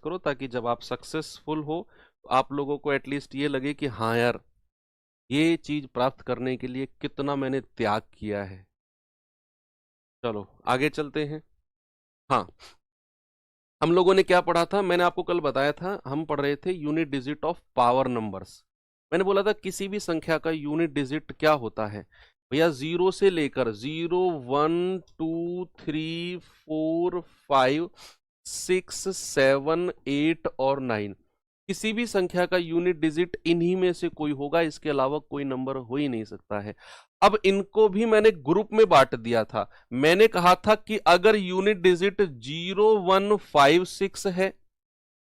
करो, ताकि जब आप सक्सेसफुल हो तो आप लोगों को एटलीस्ट ये लगे कि हाँ यार, ये चीज प्राप्त करने के लिए कितना मैंने त्याग किया है। चलो आगे चलते हैं। हाँ, हम लोगों ने क्या पढ़ा था, मैंने आपको कल बताया था, हम पढ़ रहे थे unit digit of power numbers. मैंने बोला था किसी भी संख्या का यूनिट डिजिट क्या होता है भैया, 0 से लेकर 0, 1, 2, 3, 4, 5, 6, 7, 8 और 9, किसी भी संख्या का यूनिट डिजिट इन्हीं में से कोई होगा, इसके अलावा कोई नंबर हो ही नहीं सकता है। अब इनको भी मैंने ग्रुप में बांट दिया था। मैंने कहा था कि अगर यूनिट डिजिट 0156 है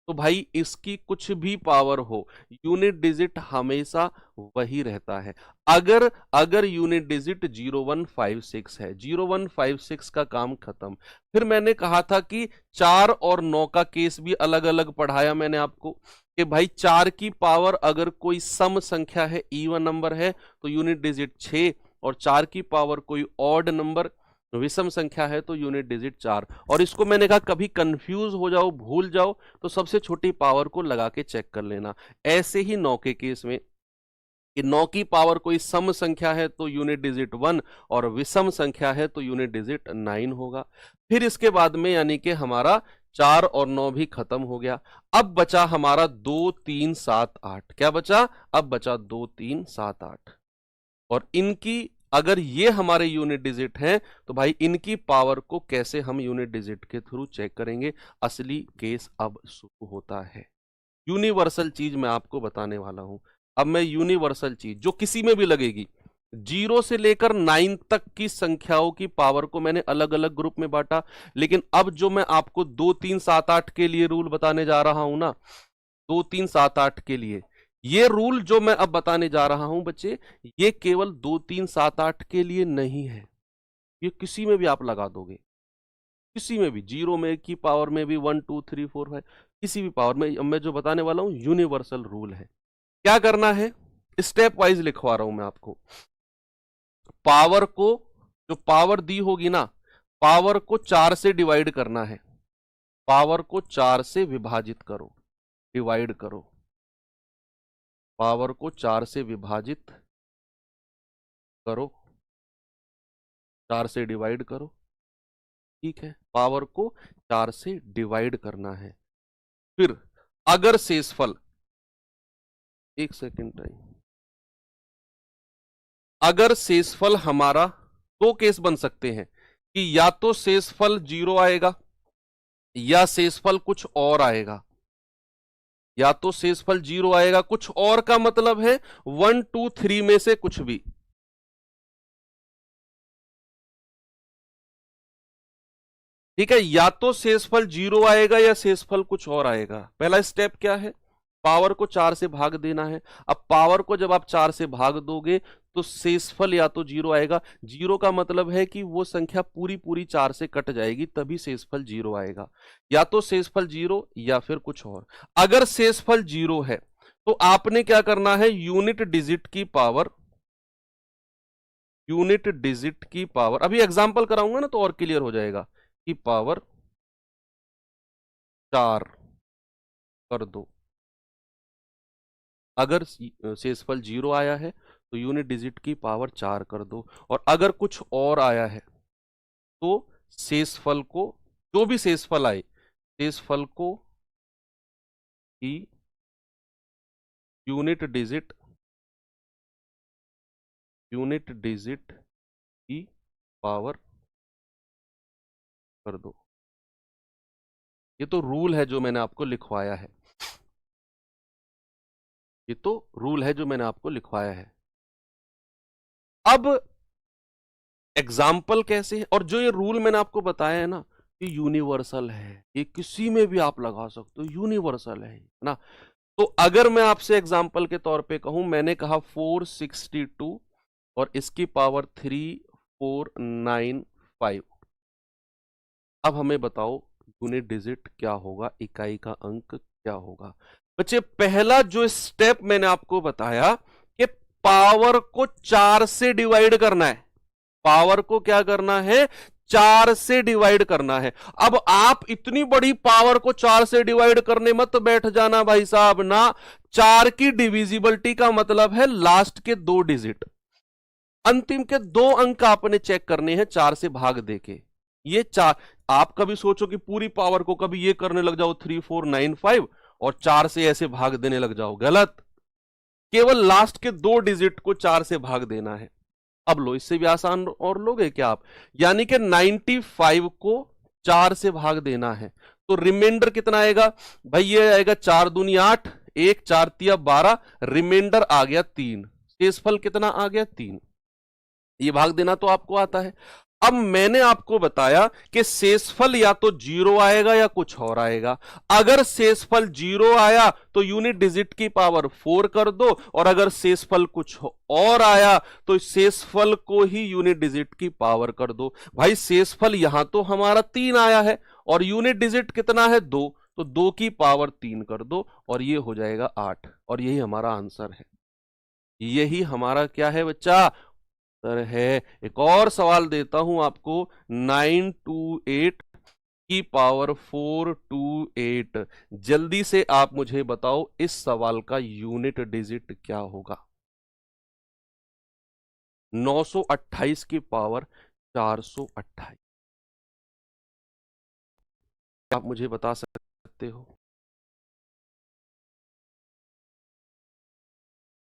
तो भाई इसकी कुछ भी पावर हो, यूनिट डिजिट हमेशा वही रहता है। अगर अगर यूनिट डिजिट 0156 है, 0156 का काम खत्म। फिर मैंने कहा था कि 4 और 9 का केस भी अलग अलग पढ़ाया मैंने आपको, कि भाई 4 की पावर अगर कोई सम संख्या है, इवन नंबर है, तो यूनिट डिजिट 6, और 4 की पावर कोई ऑड नंबर विषम संख्या है तो यूनिट डिजिट 4। और इसको मैंने कहा कभी कंफ्यूज हो जाओ, भूल जाओ, तो सबसे छोटी पावर को लगा के चेक कर लेना। ऐसे ही 9 के केस में कि 9 की पावर कोई सम संख्या है तो यूनिट डिजिट 1, और विषम संख्या है तो यूनिट डिजिट 9 होगा। फिर इसके बाद में यानी कि हमारा 4 और 9 भी खत्म हो गया। अब बचा हमारा 2, 3, 7, 8। क्या बचा? अब बचा 2, 3, 7, 8। और इनकी अगर ये हमारे यूनिट डिजिट हैं तो भाई इनकी पावर को कैसे हम यूनिट डिजिट के थ्रू चेक करेंगे, असली केस अब शुरू होता है। यूनिवर्सल चीज मैं आपको बताने वाला हूं। अब मैं यूनिवर्सल चीज जो किसी में भी लगेगी, 0 से लेकर 9 तक की संख्याओं की पावर को मैंने अलग अलग ग्रुप में बांटा। लेकिन अब जो मैं आपको 2, 3, 7, 8 के लिए रूल बताने जा रहा हूं ना, 2, 3, 7, 8 के लिए, ये रूल जो मैं अब बताने जा रहा हूं बच्चे, ये केवल 2, 3, 7, 8 के लिए नहीं है। ये किसी में भी आप लगा दोगे, किसी में भी, 0 में की पावर में भी, 1, 2, 3, 4, 5, किसी भी पावर में। मैं जो बताने वाला हूं यूनिवर्सल रूल है। क्या करना है, स्टेप वाइज लिखवा रहा हूं मैं आपको। पावर को, जो पावर दी होगी ना, पावर को 4 से डिवाइड करना है। पावर को 4 से विभाजित करो, डिवाइड करो। पावर को 4 से विभाजित करो, 4 से डिवाइड करो। ठीक है, पावर को 4 से डिवाइड करना है। फिर अगर शेषफल, एक सेकेंड टाइम, अगर शेषफल हमारा, दो केस बन सकते हैं कि या तो शेषफल 0 आएगा या शेषफल कुछ और आएगा। या तो शेषफल 0 आएगा, कुछ और का मतलब है 1, 2, 3 में से कुछ भी। ठीक है, या तो शेषफल 0 आएगा या शेषफल कुछ और आएगा। पहला स्टेप क्या है, पावर को 4 से भाग देना है। अब पावर को जब आप 4 से भाग दोगे तो शेषफल या तो 0 आएगा। 0 का मतलब है कि वो संख्या पूरी पूरी 4 से कट जाएगी, तभी शेषफल 0 आएगा। या तो शेषफल 0 या फिर कुछ और। अगर शेषफल 0 है तो आपने क्या करना है, यूनिट डिजिट की पावर, यूनिट डिजिट की पावर, अभी एग्जांपल कराऊंगा ना तो और क्लियर हो जाएगा, की पावर 4 कर दो। अगर शेषफल 0 आया है तो यूनिट डिजिट की पावर 4 कर दो, और अगर कुछ और आया है तो शेषफल को, जो भी शेषफल आए, शेषफल को ही यूनिट डिजिट, यूनिट डिजिट की पावर कर दो। ये तो रूल है जो मैंने आपको लिखवाया है, ये तो रूल है जो मैंने आपको लिखवाया है। अब एग्जाम्पल कैसे है, और जो ये रूल मैंने आपको बताया है ना, ये यूनिवर्सल है, ये किसी में भी आप लगा सकते हो, यूनिवर्सल है ना। तो अगर मैं आपसे एग्जाम्पल के तौर पे कहूं, मैंने कहा 462 और इसकी पावर 3495। अब हमें बताओ यूनिट डिजिट क्या होगा, इकाई का अंक क्या होगा। बच्चे पहला जो स्टेप मैंने आपको बताया कि पावर को 4 से डिवाइड करना है। पावर को क्या करना है, 4 से डिवाइड करना है। अब आप इतनी बड़ी पावर को 4 से डिवाइड करने मत बैठ जाना भाई साहब ना। 4 की डिविजिबिलिटी का मतलब है लास्ट के 2 डिजिट, अंतिम के 2 अंक आपने चेक करने हैं 4 से भाग देके। ये 4, आप कभी सोचो कि पूरी पावर को कभी ये करने लग जाओ 3495 और 4 से ऐसे भाग देने लग जाओ, गलत। केवल लास्ट के 2 डिजिट को 4 से भाग देना है। अब लो, इससे भी आसान और लोगे क्या आप, यानी कि 95 को 4 से भाग देना है तो रिमाइंडर कितना आएगा भाई, ये आएगा 4 दूनी 8, 1 4 तिया 12, रिमाइंडर आ गया 3, शेषफल कितना आ गया 3। ये भाग देना तो आपको आता है। अब मैंने आपको बताया कि शेषफल या तो 0 आएगा या कुछ और आएगा। अगर शेषफल 0 आया तो यूनिट डिजिट की पावर 4 कर दो, और अगर शेषफल कुछ और आया तो शेषफल को ही यूनिट डिजिट की पावर कर दो। भाई शेषफल यहां तो हमारा 3 आया है और यूनिट डिजिट कितना है 2, तो 2 की पावर 3 कर दो और ये हो जाएगा 8, और यही हमारा आंसर है। यही हमारा क्या है बच्चा, है। एक और सवाल देता हूं आपको, 928 की पावर 428। जल्दी से आप मुझे बताओ इस सवाल का यूनिट डिजिट क्या होगा। 928 की पावर 428, आप मुझे बता सकते हो।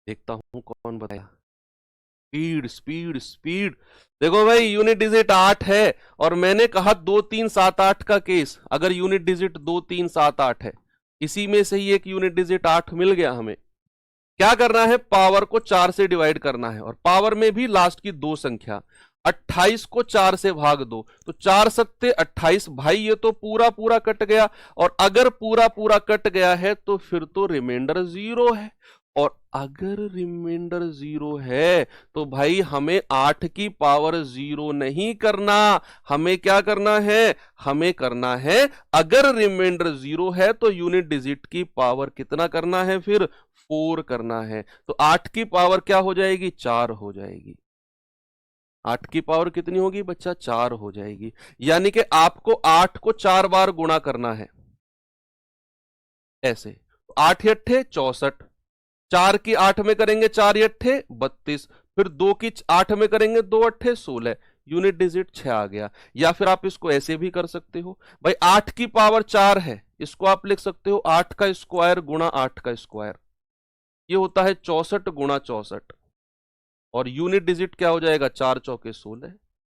देखता हूं कौन बताया। Speed speed speed. देखो भाई, यूनिट डिजिट 8 है और मैंने कहा 2 3 7 8 का केस। अगर यूनिट डिजिट 2 3 7 8 है, इसी में से ही एक यूनिट डिजिट 8 मिल गया हमें। क्या करना है, पावर को 4 से डिवाइड करना है, और पावर में भी लास्ट की 2 संख्या। 28 को 4 से भाग दो तो 4 सत्ते 28। भाई ये तो पूरा पूरा कट गया, और अगर पूरा पूरा कट गया है तो फिर तो रिमाइंडर 0 है। और अगर रिमाइंडर 0 है तो भाई हमें 8 की पावर 0 नहीं करना, हमें क्या करना है, हमें करना है, अगर रिमाइंडर 0 है तो यूनिट डिजिट की पावर कितना करना है, फिर 4 करना है। तो 8 की पावर क्या हो जाएगी, 4 हो जाएगी। 8 की पावर कितनी होगी बच्चा, 4 हो जाएगी। यानी कि आपको 8 को 4 बार गुणा करना है, ऐसे। 8 अट्ठे 64, 4 की 8 में करेंगे 4 अट्ठे 32, फिर 2 की 8 में करेंगे 2 अट्ठे 16, यूनिट डिजिट 6 आ गया। या फिर आप इसको ऐसे भी कर सकते हो भाई, 8 की पावर 4 है, इसको आप लिख सकते हो 8 का स्क्वायर गुणा 8 का स्क्वायर, ये होता है 64 गुणा 64, और यूनिट डिजिट क्या हो जाएगा, 4 चौके 16,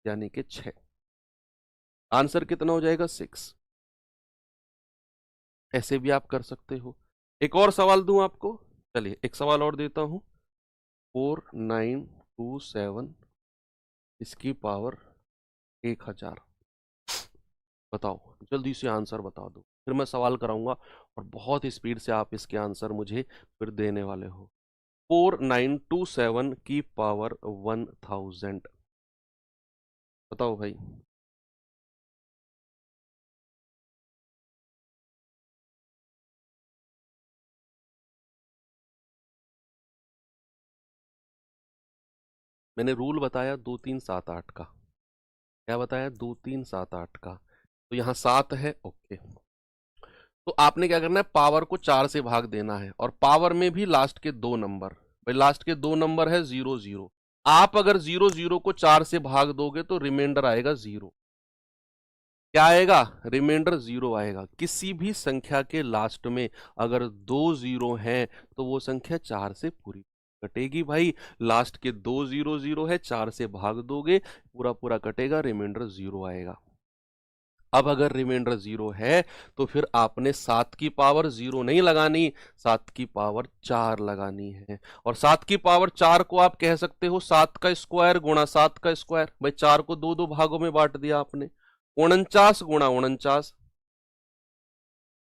यानी कि 6। आंसर कितना हो जाएगा, 6। ऐसे भी आप कर सकते हो। एक और सवाल दूं आपको, चलिए एक सवाल और देता हूं। 4927 इसकी पावर 1000। बताओ, जल्दी से आंसर बता दो, फिर मैं सवाल कराऊंगा और बहुत स्पीड से आप इसके आंसर मुझे फिर देने वाले हो। 4927 की पावर 1000, बताओ भाई। मैंने रूल बताया 2 3 7 8 का, क्या बताया, 2 3 7 8 का। तो यहाँ 7 है, ओके। तो आपने क्या करना है, पावर को 4 से भाग देना है, और पावर में भी लास्ट के 2 नंबर। भाई लास्ट के 2 नंबर है 0 0। आप अगर 0 0 को 4 से भाग दोगे तो रिमाइंडर आएगा 0। क्या आएगा, रिमाइंडर 0 आएगा। किसी भी संख्या के लास्ट में अगर 2 0 हैं तो वो संख्या 4 से पूरी कटेगी। भाई लास्ट के 2 0 0 है, 4 से भाग दोगे पूरा पूरा कटेगा, रिमाइंडर 0 आएगा। अब अगर रिमाइंडर 0 है तो फिर आपने 7 की पावर 0 नहीं लगानी, 7 की पावर 4 लगानी है। और 7 की पावर 4 को आप कह सकते हो 7 का स्क्वायर गुणा 7 का स्क्वायर। भाई 4 को 2 2 भागों में बांट दिया आपने, 49 गुणा 49,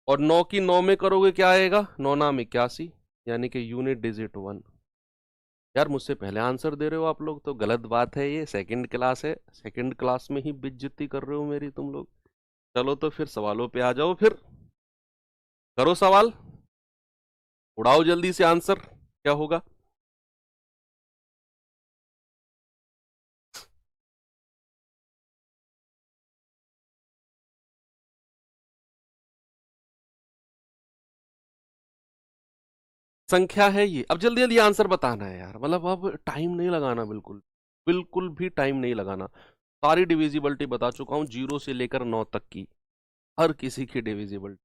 और 9 की 9 में करोगे क्या आएगा, 9 नाम 81, यानी कि यूनिट डिजिट 1। यार मुझसे पहले आंसर दे रहे हो आप लोग, तो गलत बात है, ये सेकंड क्लास है, सेकंड क्लास में ही बेइज्जती कर रहे हो मेरी तुम लोग। चलो तो फिर सवालों पे आ जाओ, फिर करो सवाल, उड़ाओ जल्दी से आंसर, क्या होगा। संख्या है ये। अब जल्दी जल्दी आंसर बताना है यार, मतलब अब टाइम नहीं लगाना, बिल्कुल बिल्कुल भी टाइम नहीं लगाना। सारी डिविजिबिलिटी बता चुका हूँ, 0 से लेकर 9 तक की, हर किसी की डिविजिबिलिटी।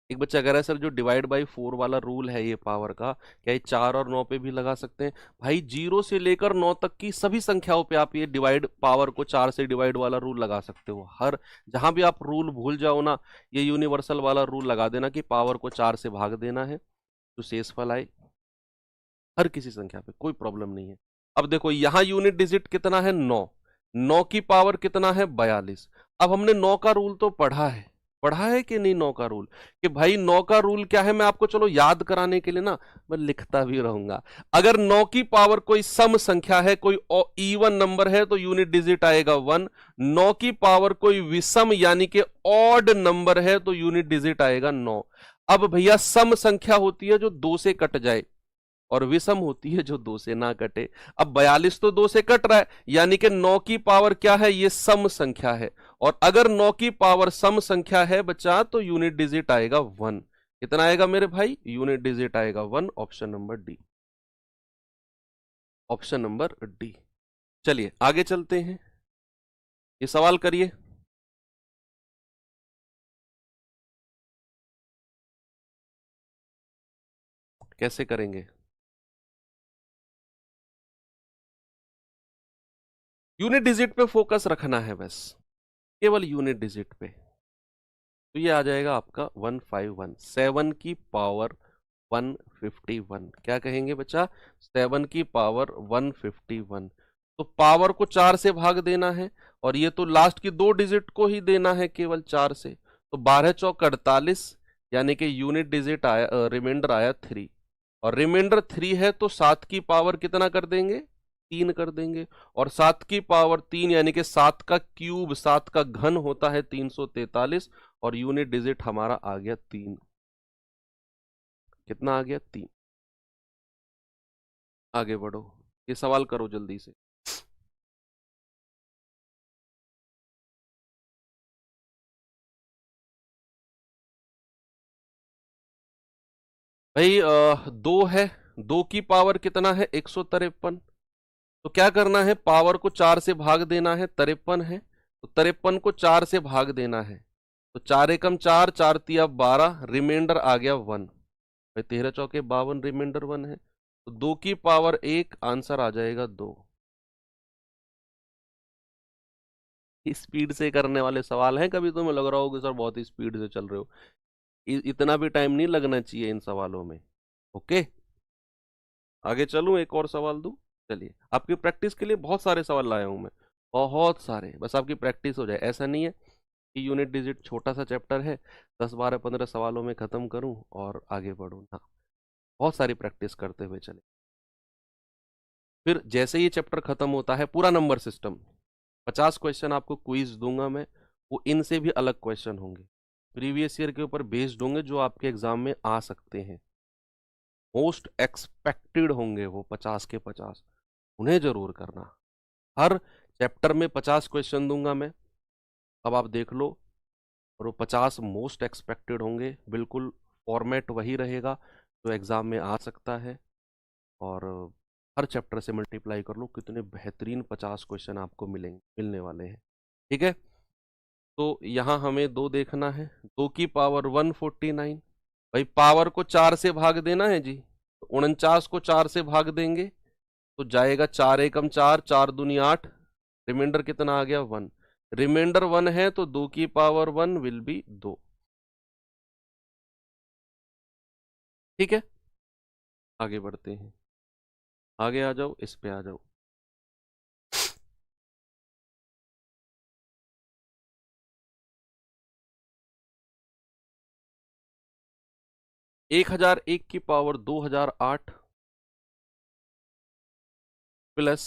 एक बच्चा कह रहा है सर जो डिवाइड बाई 4 वाला रूल है ये पावर का, क्या ये 4 और 9 पे भी लगा सकते हैं? भाई 0 से लेकर 9 तक की सभी संख्याओं पे आप ये डिवाइड, पावर को 4 से डिवाइड वाला रूल लगा सकते हो। हर जहां भी आप रूल भूल जाओ ना, ये यूनिवर्सल वाला रूल लगा देना कि पावर को 4 से भाग देना है तो शेष फल आए, हर किसी संख्या पे कोई प्रॉब्लम नहीं है। अब देखो यहां यूनिट डिजिट कितना है? 9। 9 की पावर कितना है? 42। अब हमने 9 का रूल तो पढ़ा है कि नहीं? 9 का रूल, कि भाई 9 का रूल क्या है, मैं आपको चलो याद कराने के लिए ना मैं लिखता भी रहूंगा। अगर 9 की पावर कोई सम संख्या है, कोई इवन नंबर है, तो यूनिट डिजिट आएगा 1। 9 की पावर कोई विषम यानी कि ऑड नंबर है तो यूनिट डिजिट आएगा 9। अब भैया सम संख्या होती है जो 2 से कट जाए, और विषम होती है जो 2 से ना कटे। अब 42 तो 2 से कट रहा है, यानी कि 9 की पावर क्या है? ये सम संख्या है। और अगर 9 की पावर सम संख्या है बच्चा, तो यूनिट डिजिट आएगा 1। कितना आएगा मेरे भाई? यूनिट डिजिट आएगा 1। Option number D, option number D. चलिए आगे चलते हैं, ये सवाल करिए। कैसे करेंगे? यूनिट डिजिट पे फोकस रखना है बस, केवल यूनिट डिजिट पे। तो ये आ जाएगा आपका 151। 7 की पावर 151, क्या कहेंगे बच्चा? 7 की पावर 151। तो पावर को 4 से भाग देना है, और ये तो लास्ट की 2 डिजिट को ही देना है केवल 4 से। तो 12 चौक 48, यानी कि यूनिट डिजिट आया, रिमाइंडर आया 3। और रिमाइंडर 3 है तो 7 की पावर कितना कर देंगे? 3 कर देंगे। और 7 की पावर 3 यानी कि 7 का क्यूब, 7 का घन होता है 343, और यूनिट डिजिट हमारा आ गया 3। कितना आ गया? 3। आगे बढ़ो, ये सवाल करो जल्दी से। भाई 2 है, 2 की पावर कितना है? 153। तो क्या करना है? पावर को 4 से भाग देना है, 53 है तो 53 को 4 से भाग देना है। तो 4 एकम 4, 4 तिया 12, रिमाइंडर आ गया 1। भाई 13 चौके 52, रिमाइंडर 1 है, तो 2 की पावर 1, आंसर आ जाएगा 2। स्पीड से करने वाले सवाल हैं, कभी तुम्हें लग रहा हो कि सर बहुत ही स्पीड से चल रहे हो, इतना भी टाइम नहीं लगना चाहिए इन सवालों में। ओके, आगे चलूं, एक और सवाल दूं? चलिए, आपकी प्रैक्टिस के लिए बहुत सारे सवाल लाया हूं मैं, बहुत सारे, बस आपकी प्रैक्टिस हो जाए। ऐसा नहीं है कि यूनिट डिजिट छोटा सा चैप्टर है, 10 12 15 सवालों में खत्म करूं और आगे बढ़ूं ना, बहुत सारी प्रैक्टिस करते हुए चले। फिर जैसे ये चैप्टर खत्म होता है, पूरा नंबर सिस्टम, 50 क्वेश्चन आपको क्विज दूंगा मैं, वो इनसे भी अलग क्वेश्चन होंगे, प्रीवियस ईयर के ऊपर बेस्ड होंगे, जो आपके एग्जाम में आ सकते हैं, मोस्ट एक्सपेक्टेड होंगे वो 50 के 50, उन्हें जरूर करना। हर चैप्टर में 50 क्वेश्चन दूंगा मैं, अब आप देख लो, और वो 50 मोस्ट एक्सपेक्टेड होंगे, बिल्कुल फॉर्मेट वही रहेगा जो एग्जाम में आ सकता है। और हर चैप्टर से मल्टीप्लाई कर लो, कितने बेहतरीन 50 क्वेश्चन आपको मिलने वाले हैं। ठीक है, तो यहाँ हमें 2 देखना है, 2 की पावर 149। भाई पावर को 4 से भाग देना है जी, तो 49 को 4 से भाग देंगे तो जाएगा 4 एकम 4, 4 दूनी 8, रिमाइंडर कितना आ गया? 1। रिमाइंडर 1 है तो 2 की पावर 1 विल बी 2। ठीक है, आगे बढ़ते हैं, आगे आ जाओ, इस पे आ जाओ। 1001 की पावर 2008 प्लस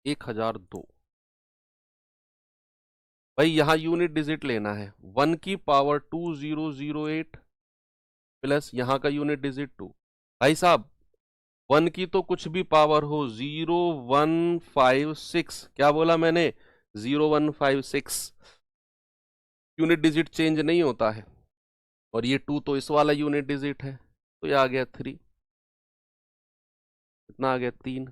1002। भाई यहां यूनिट डिजिट लेना है, 1 की पावर 2008 प्लस यहां का यूनिट डिजिट 2। भाई साहब 1 की तो कुछ भी पावर हो, 0156, क्या बोला मैंने? 0156, यूनिट डिजिट चेंज नहीं होता है। और ये 2 तो इस वाला यूनिट डिजिट है, तो ये आ गया 3। कितना आ गया 3।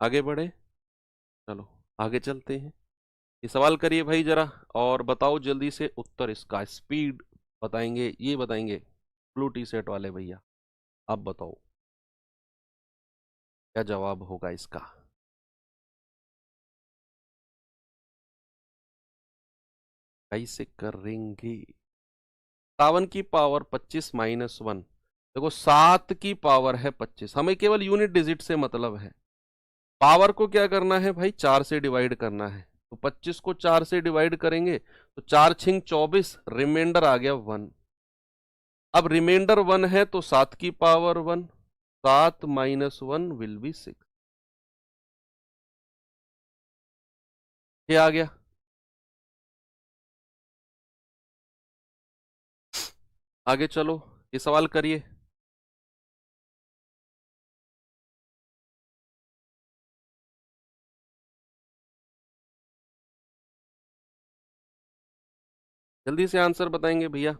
आगे बढ़े, चलो आगे चलते हैं। ये सवाल करिए भाई जरा, और बताओ जल्दी से उत्तर इसका, स्पीड बताएंगे, ये बताएंगे ब्लू टी शर्ट वाले भैया, आप बताओ क्या जवाब होगा इसका। कैसे करेंगे? 57 की पावर 25 -1, देखो 7 की पावर है 25, हमें केवल यूनिट डिजिट से मतलब है। पावर को क्या करना है भाई, 4 से डिवाइड करना है, तो 25 को 4 से डिवाइड करेंगे तो 4 छिंग 24, रिमाइंडर आ गया 1। अब रिमाइंडर 1 है तो 7 की पावर 1, 7 -1 विल बी 6। ये आ गया। आगे चलो, ये सवाल करिए। जल्दी से आंसर बताएंगे भैया।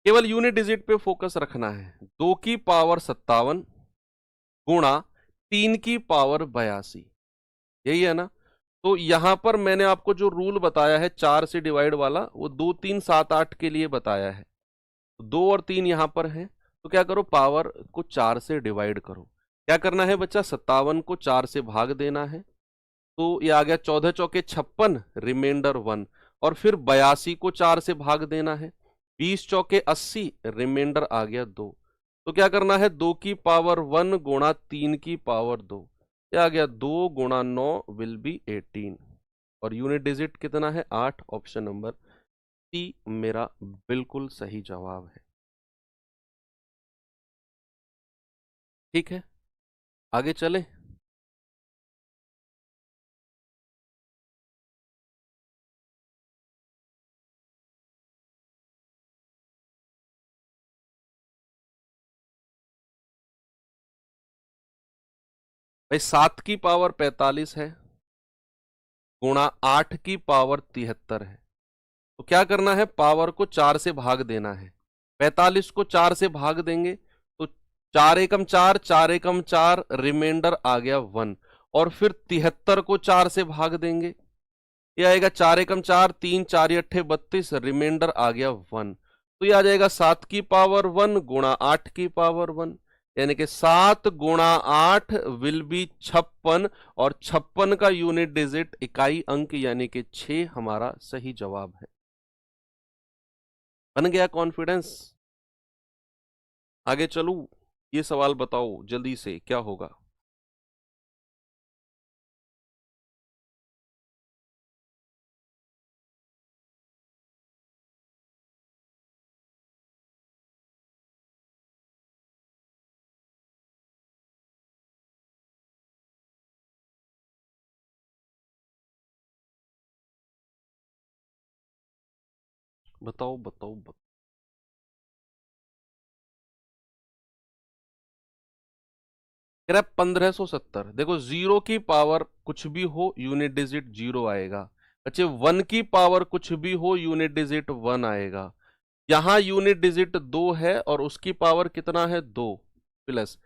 केवल यूनिट डिजिट पे फोकस रखना है। 2 की पावर 57 गुणा 3 की पावर 82, यही है ना। तो यहां पर मैंने आपको जो रूल बताया है 4 से डिवाइड वाला, वो 2 3 7 8 के लिए बताया है। 2 और 3 यहां पर है, तो क्या करो, पावर को 4 से डिवाइड करो। क्या करना है बच्चा, 57 को 4 से भाग देना है, तो ये आ गया 14 चौके 56, रिमाइंडर 1। और फिर 82 को 4 से भाग देना है, 20 चौके 80, रिमाइंडर आ गया 2। तो क्या करना है, 2 की पावर 1 गुणा 3 की पावर 2, ये आ गया 2 गुणा 9 विल बी 18। और यूनिट डिजिट कितना है, 8। ऑप्शन नंबर सी मेरा बिल्कुल सही जवाब है। ठीक है, आगे चले। भाई 7 की पावर 45 है गुणा 8 की पावर 73 है, तो क्या करना है, पावर को 4 से भाग देना है। 45 को 4 से भाग देंगे तो 4 एकम 4, 4 एकम 4, रिमाइंडर आ गया 1। और फिर 73 को 4 से भाग देंगे, ये आएगा 4 एकम 4, 3 4 अट्ठे 32, रिमाइंडर आ गया 1। तो ये आ जाएगा 7 की पावर 1 गुणा 8 की पावर 1, यानी कि 7 गुणा 8 विल बी 56। और 56 का यूनिट डिजिट इकाई अंक यानी कि 6 हमारा सही जवाब है। बन गया कॉन्फिडेंस। आगे चलूं, ये सवाल बताओ जल्दी से क्या होगा। बताओ बताओ बताओ। कह रहा है 1570। देखो, जीरो की पावर कुछ भी हो यूनिट डिजिट जीरो आएगा। बच्चे 1 की पावर कुछ भी हो यूनिट डिजिट 1 आएगा। यहां यूनिट डिजिट 2 है और उसकी पावर कितना है, 2 प्लस।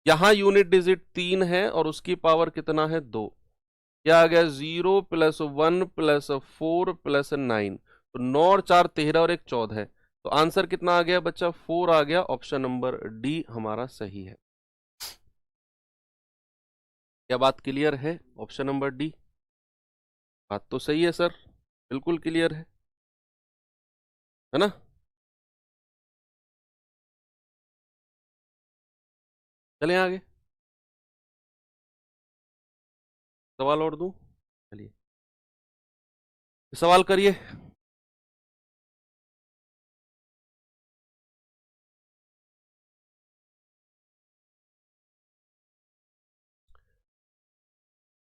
यहां यूनिट डिजिट 3 है और उसकी पावर कितना है, 2। क्या आ गया, 0 + 1 + 4 + 9, तो 9 और 4 13 और 1 14 है। तो आंसर कितना आ गया बच्चा, 4 आ गया। ऑप्शन नंबर डी हमारा सही है। क्या बात क्लियर है? ऑप्शन नंबर डी बात तो सही है सर, बिल्कुल क्लियर है ना। चलें आगे, सवाल और दूं, चलिए सवाल करिए।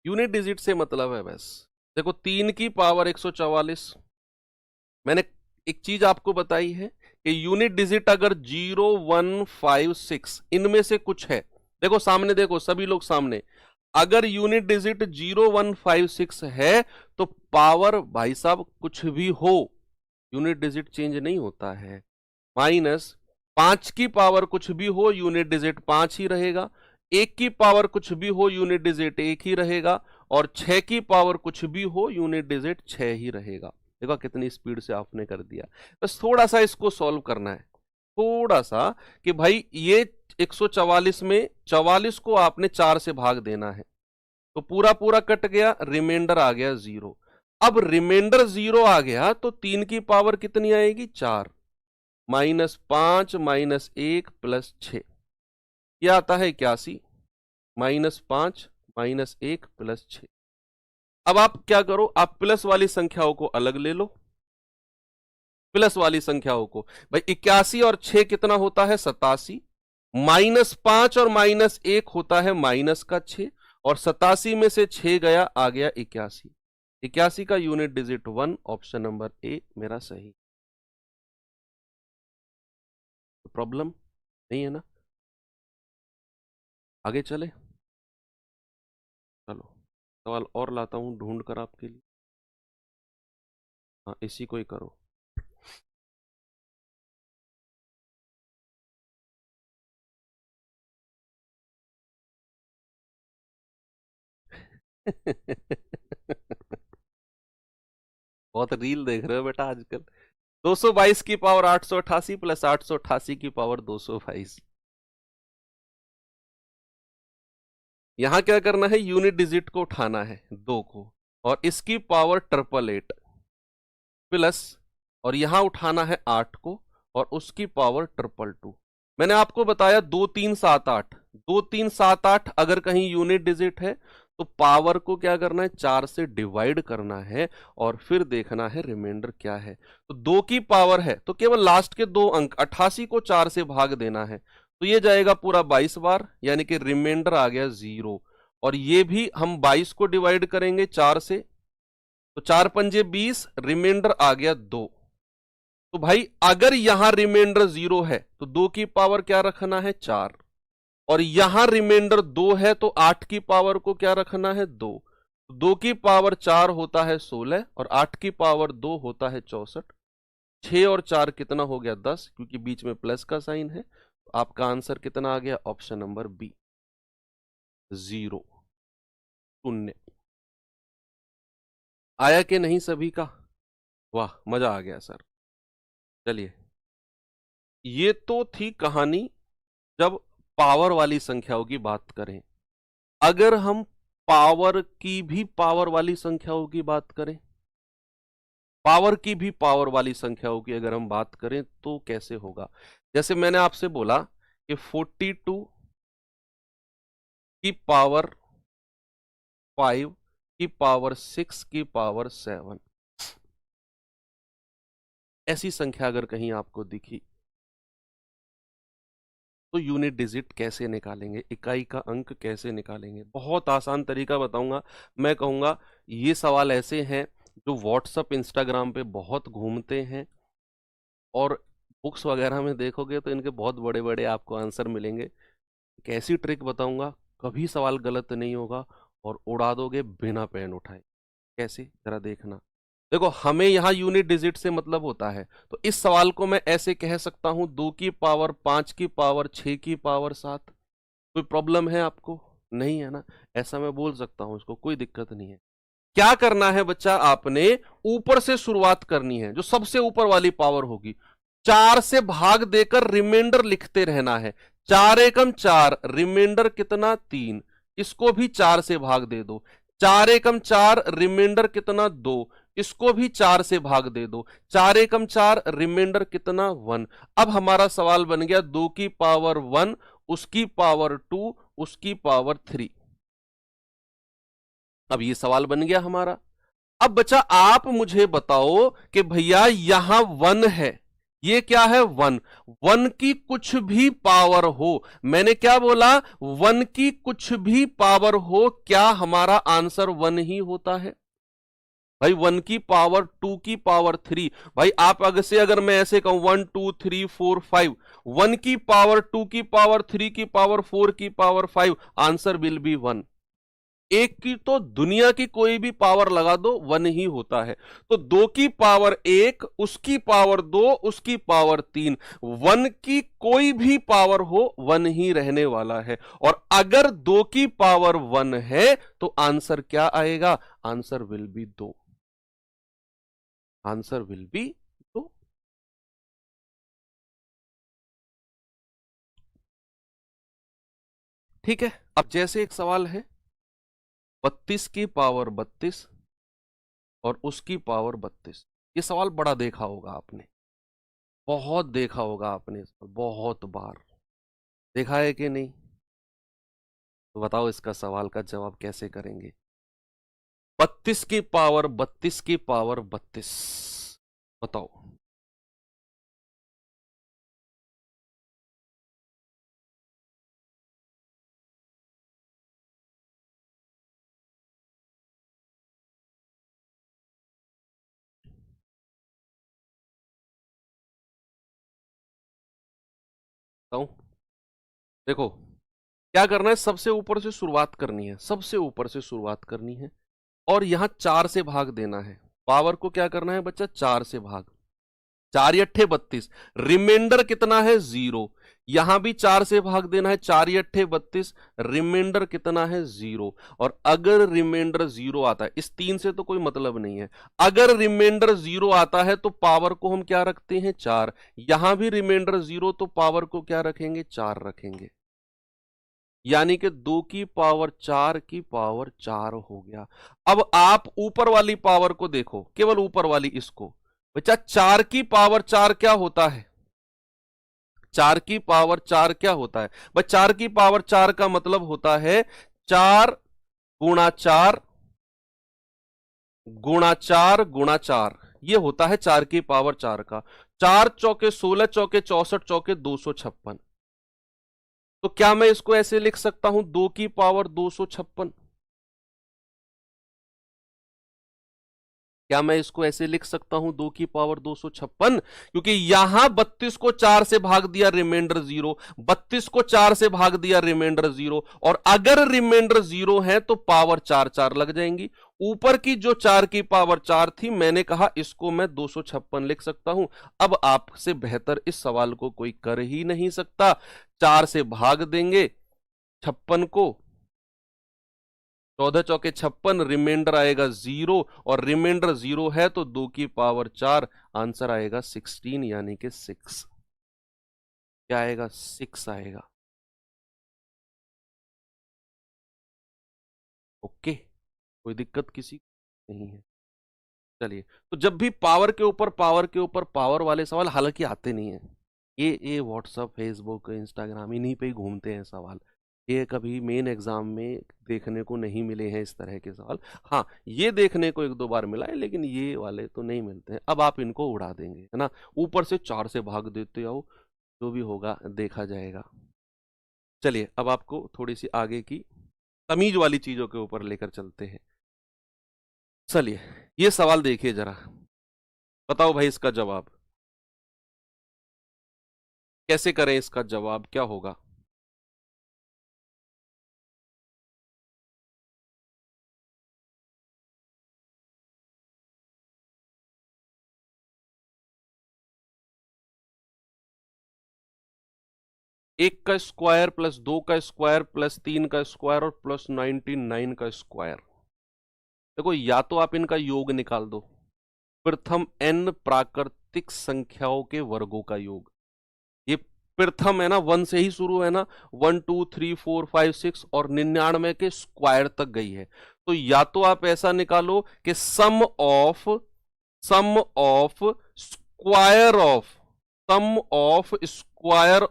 यूनिट डिजिट से मतलब है बस। देखो, 3 की पावर 144, मैंने एक चीज आपको बताई है कि यूनिट डिजिट अगर 0 1 5 6 इनमें से कुछ है, देखो सामने, देखो सभी लोग सामने, अगर यूनिट डिजिट 0156 है तो पावर भाई साहब कुछ भी हो, यूनिट डिजिट चेंज नहीं होता है। माइनस 5 की पावर कुछ भी हो, यूनिट डिजिट 5 ही रहेगा। 1 की पावर कुछ भी हो, यूनिट डिजिट 1 ही रहेगा। और 6 की पावर कुछ भी हो, यूनिट डिजिट 6 ही रहेगा। देखो कितनी स्पीड से आपने कर दिया। बस थोड़ा सा इसको सॉल्व करना है, थोड़ा सा, कि भाई ये 144 में 44 को आपने 4 से भाग देना है, तो पूरा पूरा कट गया, रिमाइंडर आ गया 0। अब रिमाइंडर 0 आ गया तो 3 की पावर कितनी आएगी, 4। -5 -1 +6, यह आता है 81। -5 -1 +6। अब आप क्या करो, आप प्लस वाली संख्याओं को अलग ले लो, प्लस वाली संख्याओं को। भाई 81 और 6 कितना होता है, 87। -5 और -1 होता है -6, और 87 में से 6 गया, आ गया 81। 81 का unit digit 1, option number A मेरा सही। प्रॉब्लम नहीं है ना? आगे चले, चलो सवाल और लाता हूं ढूंढ कर आपके लिए। हाँ, इसी को ही करो। बहुत रील देख रहे हो बेटा आजकल। 222 की पावर 888 + 888 की पावर 222। यहां क्या करना है, यूनिट डिजिट को उठाना है 2 को, और इसकी पावर 888 प्लस, और यहां उठाना है 8 को और उसकी पावर 222। मैंने आपको बताया 2378, 2378 अगर कहीं यूनिट डिजिट है तो पावर को क्या करना है, 4 से डिवाइड करना है और फिर देखना है रिमाइंडर क्या है। तो 2 की पावर है तो केवल लास्ट के 2 अंक 88 को 4 से भाग देना है, तो ये जाएगा पूरा 22 बार, यानी कि रिमाइंडर आ गया 0। और ये भी हम 22 को डिवाइड करेंगे 4 से, तो 4 पंजे 20, रिमाइंडर आ गया 2। तो भाई अगर यहां रिमाइंडर 0 है तो 2 की पावर क्या रखना है, 4, और यहां रिमाइंडर 2 है तो 8 की पावर को क्या रखना है, 2। 2 की पावर 4 होता है 16, और 8 की पावर 2 होता है 64। 6 और 4 कितना हो गया, 10, क्योंकि बीच में प्लस का साइन है। तो आपका आंसर कितना आ गया, ऑप्शन नंबर बी, 0, 0। आया कि नहीं सभी का? वाह, मजा आ गया सर। चलिए, ये तो थी कहानी जब पावर वाली संख्याओं की बात करें। अगर हम पावर की भी पावर वाली संख्याओं की बात करें, पावर की भी पावर वाली संख्याओं की अगर हम बात करें तो कैसे होगा? जैसे मैंने आपसे बोला कि 42 की पावर 5 की पावर 6 की पावर 7, ऐसी संख्या अगर कहीं आपको दिखी तो यूनिट डिजिट कैसे निकालेंगे, इकाई का अंक कैसे निकालेंगे? बहुत आसान तरीका बताऊंगा। मैं कहूंगा ये सवाल ऐसे हैं जो व्हाट्सएप इंस्टाग्राम पे बहुत घूमते हैं, और बुक्स वगैरह में देखोगे तो इनके बहुत बड़े बड़े आपको आंसर मिलेंगे। एक ऐसी ट्रिक बताऊंगा, कभी सवाल गलत नहीं होगा और उड़ा दोगे बिना पेन उठाए। कैसे, जरा देखना। देखो, हमें यहां यूनिट डिजिट से मतलब होता है, तो इस सवाल को मैं ऐसे कह सकता हूं, 2 की पावर 5 की पावर 6 की पावर 7। कोई प्रॉब्लम है आपको? नहीं है ना? ऐसा मैं बोल सकता हूं, इसको कोई दिक्कत नहीं है। क्या करना है बच्चा, आपने ऊपर से शुरुआत करनी है, जो सबसे ऊपर वाली पावर होगी 4 से भाग देकर रिमाइंडर लिखते रहना है। 4 एकम 4, रिमाइंडर कितना, 3, इसको भी 4 से भाग दे दो। 4 एकम 4, रिमाइंडर कितना, 2, इसको भी 4 से भाग दे दो। 4 एकम 4, रिमाइंडर कितना, 1। अब हमारा सवाल बन गया 2 की पावर 1, उसकी पावर 2, उसकी पावर 3। अब ये सवाल बन गया हमारा। अब बच्चा आप मुझे बताओ कि भैया यहां 1 है, ये क्या है, 1। 1 की कुछ भी पावर हो, मैंने क्या बोला, 1 की कुछ भी पावर हो, क्या हमारा आंसर 1 ही होता है? भाई 1 की पावर 2 की पावर 3, भाई आप अगर मैं ऐसे कहूं 1 2 3 4 5, 1 की पावर 2 की पावर 3 की पावर 4 की पावर 5, आंसर विल बी 1। एक की तो दुनिया की कोई भी पावर लगा दो 1 ही होता है। तो 2 की पावर 1, उसकी पावर 2, उसकी पावर 3, 1 की कोई भी पावर हो 1 ही रहने वाला है। और अगर 2 की पावर 1 है तो आंसर क्या आएगा? Answer will be 2। Answer will be 2। ठीक है। अब जैसे एक सवाल है 32 की पावर 32 और उसकी पावर 32। ये सवाल बड़ा देखा होगा आपने, बहुत देखा होगा आपने, बहुत बार देखा है कि नहीं? तो बताओ इसका सवाल का जवाब कैसे करेंगे? 32 की पावर 32 की पावर 32, बताओ। बताओ। देखो क्या करना है, सबसे ऊपर से शुरुआत करनी है, सबसे ऊपर से शुरुआत करनी है और यहां 4 से भाग देना है। पावर को क्या करना है बच्चा? 4 से भाग। 4 अट्ठे 32, रिमाइंडर कितना है? 0। यहां भी 4 से भाग देना है, 4 अट्ठे 32, रिमाइंडर कितना है? 0। और अगर रिमाइंडर 0 आता है, इस 3 से तो कोई मतलब नहीं है, अगर रिमाइंडर 0 आता है तो पावर को हम क्या रखते हैं? 4। यहां भी रिमाइंडर 0 तो पावर को क्या रखेंगे? 4 रखेंगे। यानी कि 2 की पावर 4 की पावर 4 हो गया। अब आप ऊपर वाली पावर को देखो, केवल ऊपर वाली, इसको बच्चा 4 की पावर 4 क्या होता है? 4 की पावर 4 क्या होता है? बस 4 की पावर 4 का मतलब होता है 4 गुणा 4 गुणा 4 गुणा 4। ये होता है 4 की पावर 4 का। 4 चौके 16, चौके 64, चौके 256। तो क्या मैं इसको ऐसे लिख सकता हूं 2 की पावर 256? क्या मैं इसको ऐसे लिख सकता हूं 2 की पावर 256? क्योंकि यहां 32 को 4 से भाग दिया, रिमाइंडर 0, 32 को 4 से भाग दिया, रिमाइंडर 0, और अगर रिमाइंडर 0 है तो पावर 4 4 लग जाएंगी। ऊपर की जो 4 की पावर 4 थी, मैंने कहा इसको मैं 256 लिख सकता हूं। अब आपसे बेहतर इस सवाल को कोई कर ही नहीं सकता। 4 से भाग देंगे 56 को, 14 चौके 56, रिमाइंडर आएगा 0, और रिमाइंडर 0 है तो 2 की पावर 4, आंसर आएगा 16, यानी कि 6। क्या आएगा? 6 आएगा। ओके, कोई दिक्कत किसी नहीं है। चलिए, तो जब भी पावर के ऊपर पावर के ऊपर पावर वाले सवाल, हालांकि आते नहीं है, ये व्हाट्सअप, फेसबुक, इंस्टाग्राम, इन्हीं पे ही घूमते हैं सवाल, ये कभी मेन एग्जाम में देखने को नहीं मिले हैं इस तरह के सवाल। हाँ, ये देखने को एक दो बार मिला है, लेकिन ये वाले तो नहीं मिलते हैं। अब आप इनको उड़ा देंगे, है ना? ऊपर से 4 से भाग देते आओ, जो भी होगा देखा जाएगा। चलिए, अब आपको थोड़ी सी आगे की तमीज वाली चीजों के ऊपर लेकर चलते हैं। चलिए, ये सवाल देखिए जरा, बताओ भाई इसका जवाब कैसे करें, इसका जवाब क्या होगा? एक का स्क्वायर प्लस 2 का स्क्वायर प्लस 3 का स्क्वायर और प्लस 99 का स्क्वायर। देखो, या तो आप इनका योग निकाल दो, प्रथम n प्राकृतिक संख्याओं के वर्गों का योग। ये प्रथम है ना, 1 से ही शुरू है ना, 1 2 3 4 5 6 और 99 के स्क्वायर तक गई है। तो या तो आप ऐसा निकालो कि sum of square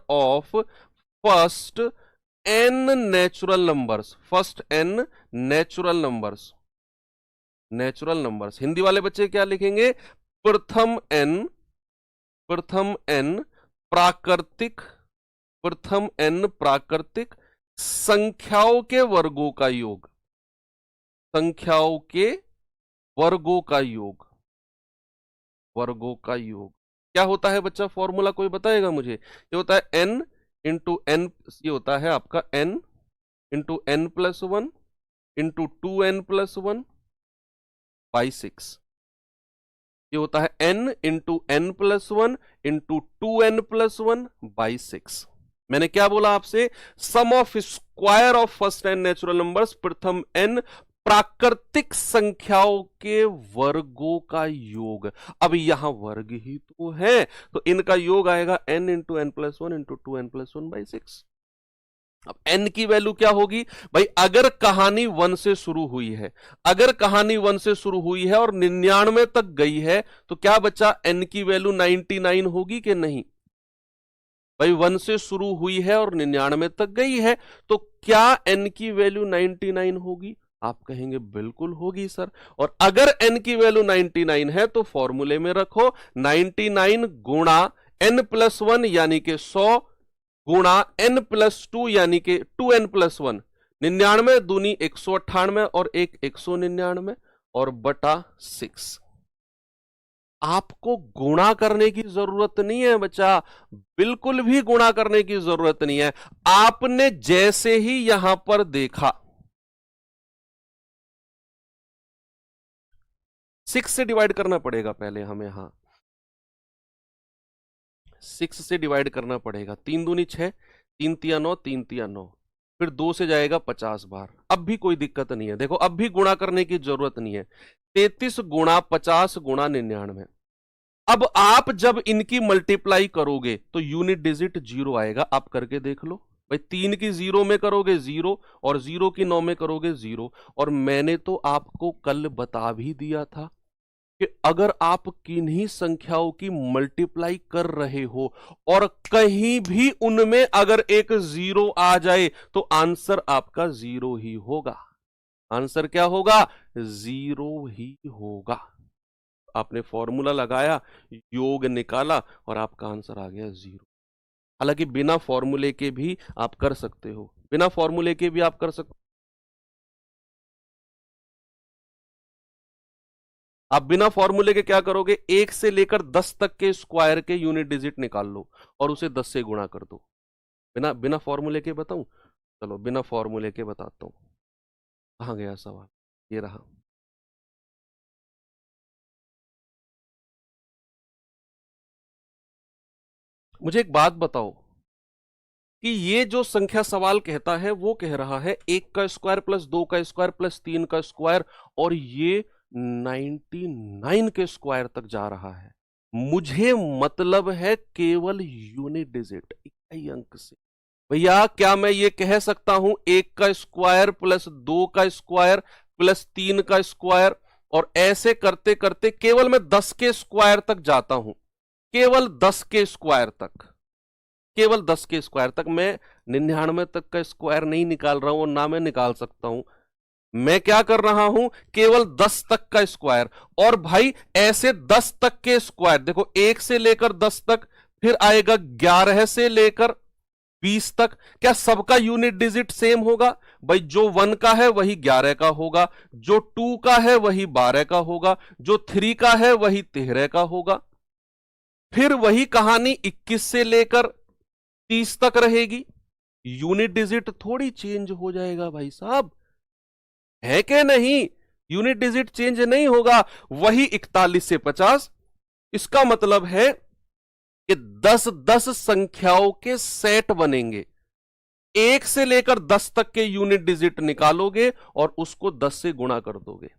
of first n natural numbers. Hindi वाले बच्चे क्या लिखेंगे? प्रथम n प्राकृतिक प्राकृतिक संख्याओं के वर्गों का योग। संख्याओं के वर्गों का योग। वर्गों का योग क्या होता है बच्चा? फॉर्मूला कोई बताएगा मुझे? ये होता है n इंटू एन, ये होता है आपका n into n plus 1 into 2n+1/6। ये होता है n into n+1 into 2n+1/6। मैंने क्या बोला आपसे? Sum of square of first n natural numbers, प्रथम n प्राकृतिक संख्याओं के वर्गों का योग। अब यहां वर्ग ही तो है, तो इनका योग आएगा n into n+1 into 2n+1/6। अब n की वैल्यू क्या होगी भाई? अगर कहानी 1 से शुरू हुई है, अगर कहानी 1 से शुरू हुई है और 99 तक गई है, तो क्या बचा? n की वैल्यू 99 होगी कि नहीं भाई? 1 से शुरू हुई है और 99 तक गई है, तो क्या n की वैल्यू 99 होगी? आप कहेंगे बिल्कुल होगी सर। और अगर n की वैल्यू 99 है तो फॉर्मूले में रखो 99 गुणा n+1 यानी कि 100 गुणा n+2 यानी कि 2n+1। 99 दूनी 198 और 199 और बटा 6। आपको गुणा करने की जरूरत नहीं है बच्चा, बिल्कुल भी गुणा करने की जरूरत नहीं है। आपने जैसे ही यहां पर देखा 6 से डिवाइड करना पड़ेगा पहले हमें, यहां 6 से डिवाइड करना पड़ेगा। 3 दूनी 6, 3 तिया 9, 3 तिया 9, फिर 2 से जाएगा 50 बार। अब भी कोई दिक्कत नहीं है, देखो अब भी गुणा करने की जरूरत नहीं है। 33 गुणा 50 गुणा 99। अब आप जब इनकी मल्टीप्लाई करोगे तो यूनिट डिजिट 0 आएगा। आप करके देख लो भाई। 3 की 0 में करोगे 0 और 0 की 9 में करोगे 0। और मैंने तो आपको कल बता भी दिया था कि अगर आप किन्हीं संख्याओं की मल्टीप्लाई कर रहे हो और कहीं भी उनमें अगर एक 0 आ जाए तो आंसर आपका 0 ही होगा। आंसर क्या होगा? 0 ही होगा। आपने फॉर्मूला लगाया, योग निकाला और आपका आंसर आ गया 0। हालांकि बिना फॉर्मूले के भी आप कर सकते हो, बिना फॉर्मूले के भी आप कर सकते हो। आप बिना फॉर्मूले के क्या करोगे? 1 से लेकर 10 तक के स्क्वायर के यूनिट डिजिट निकाल लो और उसे 10 से गुणा कर दो। बिना बिना फॉर्मूले के बताऊं? चलो बिना फॉर्मूले के बताता हूं। कहां गया सवाल? ये रहा। मुझे एक बात बताओ कि ये जो संख्या सवाल कहता है वो कह रहा है 1 का स्क्वायर प्लस 2 का स्क्वायर प्लस 3 का स्क्वायर, और ये 99 के स्क्वायर तक जा रहा है। मुझे मतलब है केवल यूनिट डिजिट, इकाई अंक से। भैया क्या मैं ये कह सकता हूं 1 का स्क्वायर प्लस 2 का स्क्वायर प्लस 3 का स्क्वायर, और ऐसे करते करते केवल मैं 10 के स्क्वायर तक जाता हूं, केवल 10 के स्क्वायर तक, केवल 10 के स्क्वायर तक। मैं 99 तक का स्क्वायर नहीं निकाल रहा हूं और ना मैं निकाल सकता हूं। मैं क्या कर रहा हूं? केवल 10 तक का स्क्वायर। और भाई ऐसे 10 तक के स्क्वायर देखो, 1 से लेकर 10 तक, फिर आएगा 11 से लेकर 20 तक। क्या सबका यूनिट डिजिट सेम होगा? भाई जो 1 का है वही 11 का होगा, जो 2 का है वही 12 का होगा, जो 3 का है वही 13 का होगा। फिर वही कहानी 21 से लेकर 30 तक रहेगी। यूनिट डिजिट थोड़ी चेंज हो जाएगा भाई साहब, है कि नहीं? यूनिट डिजिट चेंज नहीं होगा। वही 41 से 50। इसका मतलब है कि 10-10 संख्याओं के सेट बनेंगे। 1 से लेकर 10 तक के यूनिट डिजिट निकालोगे और उसको 10 से गुणा कर दोगे।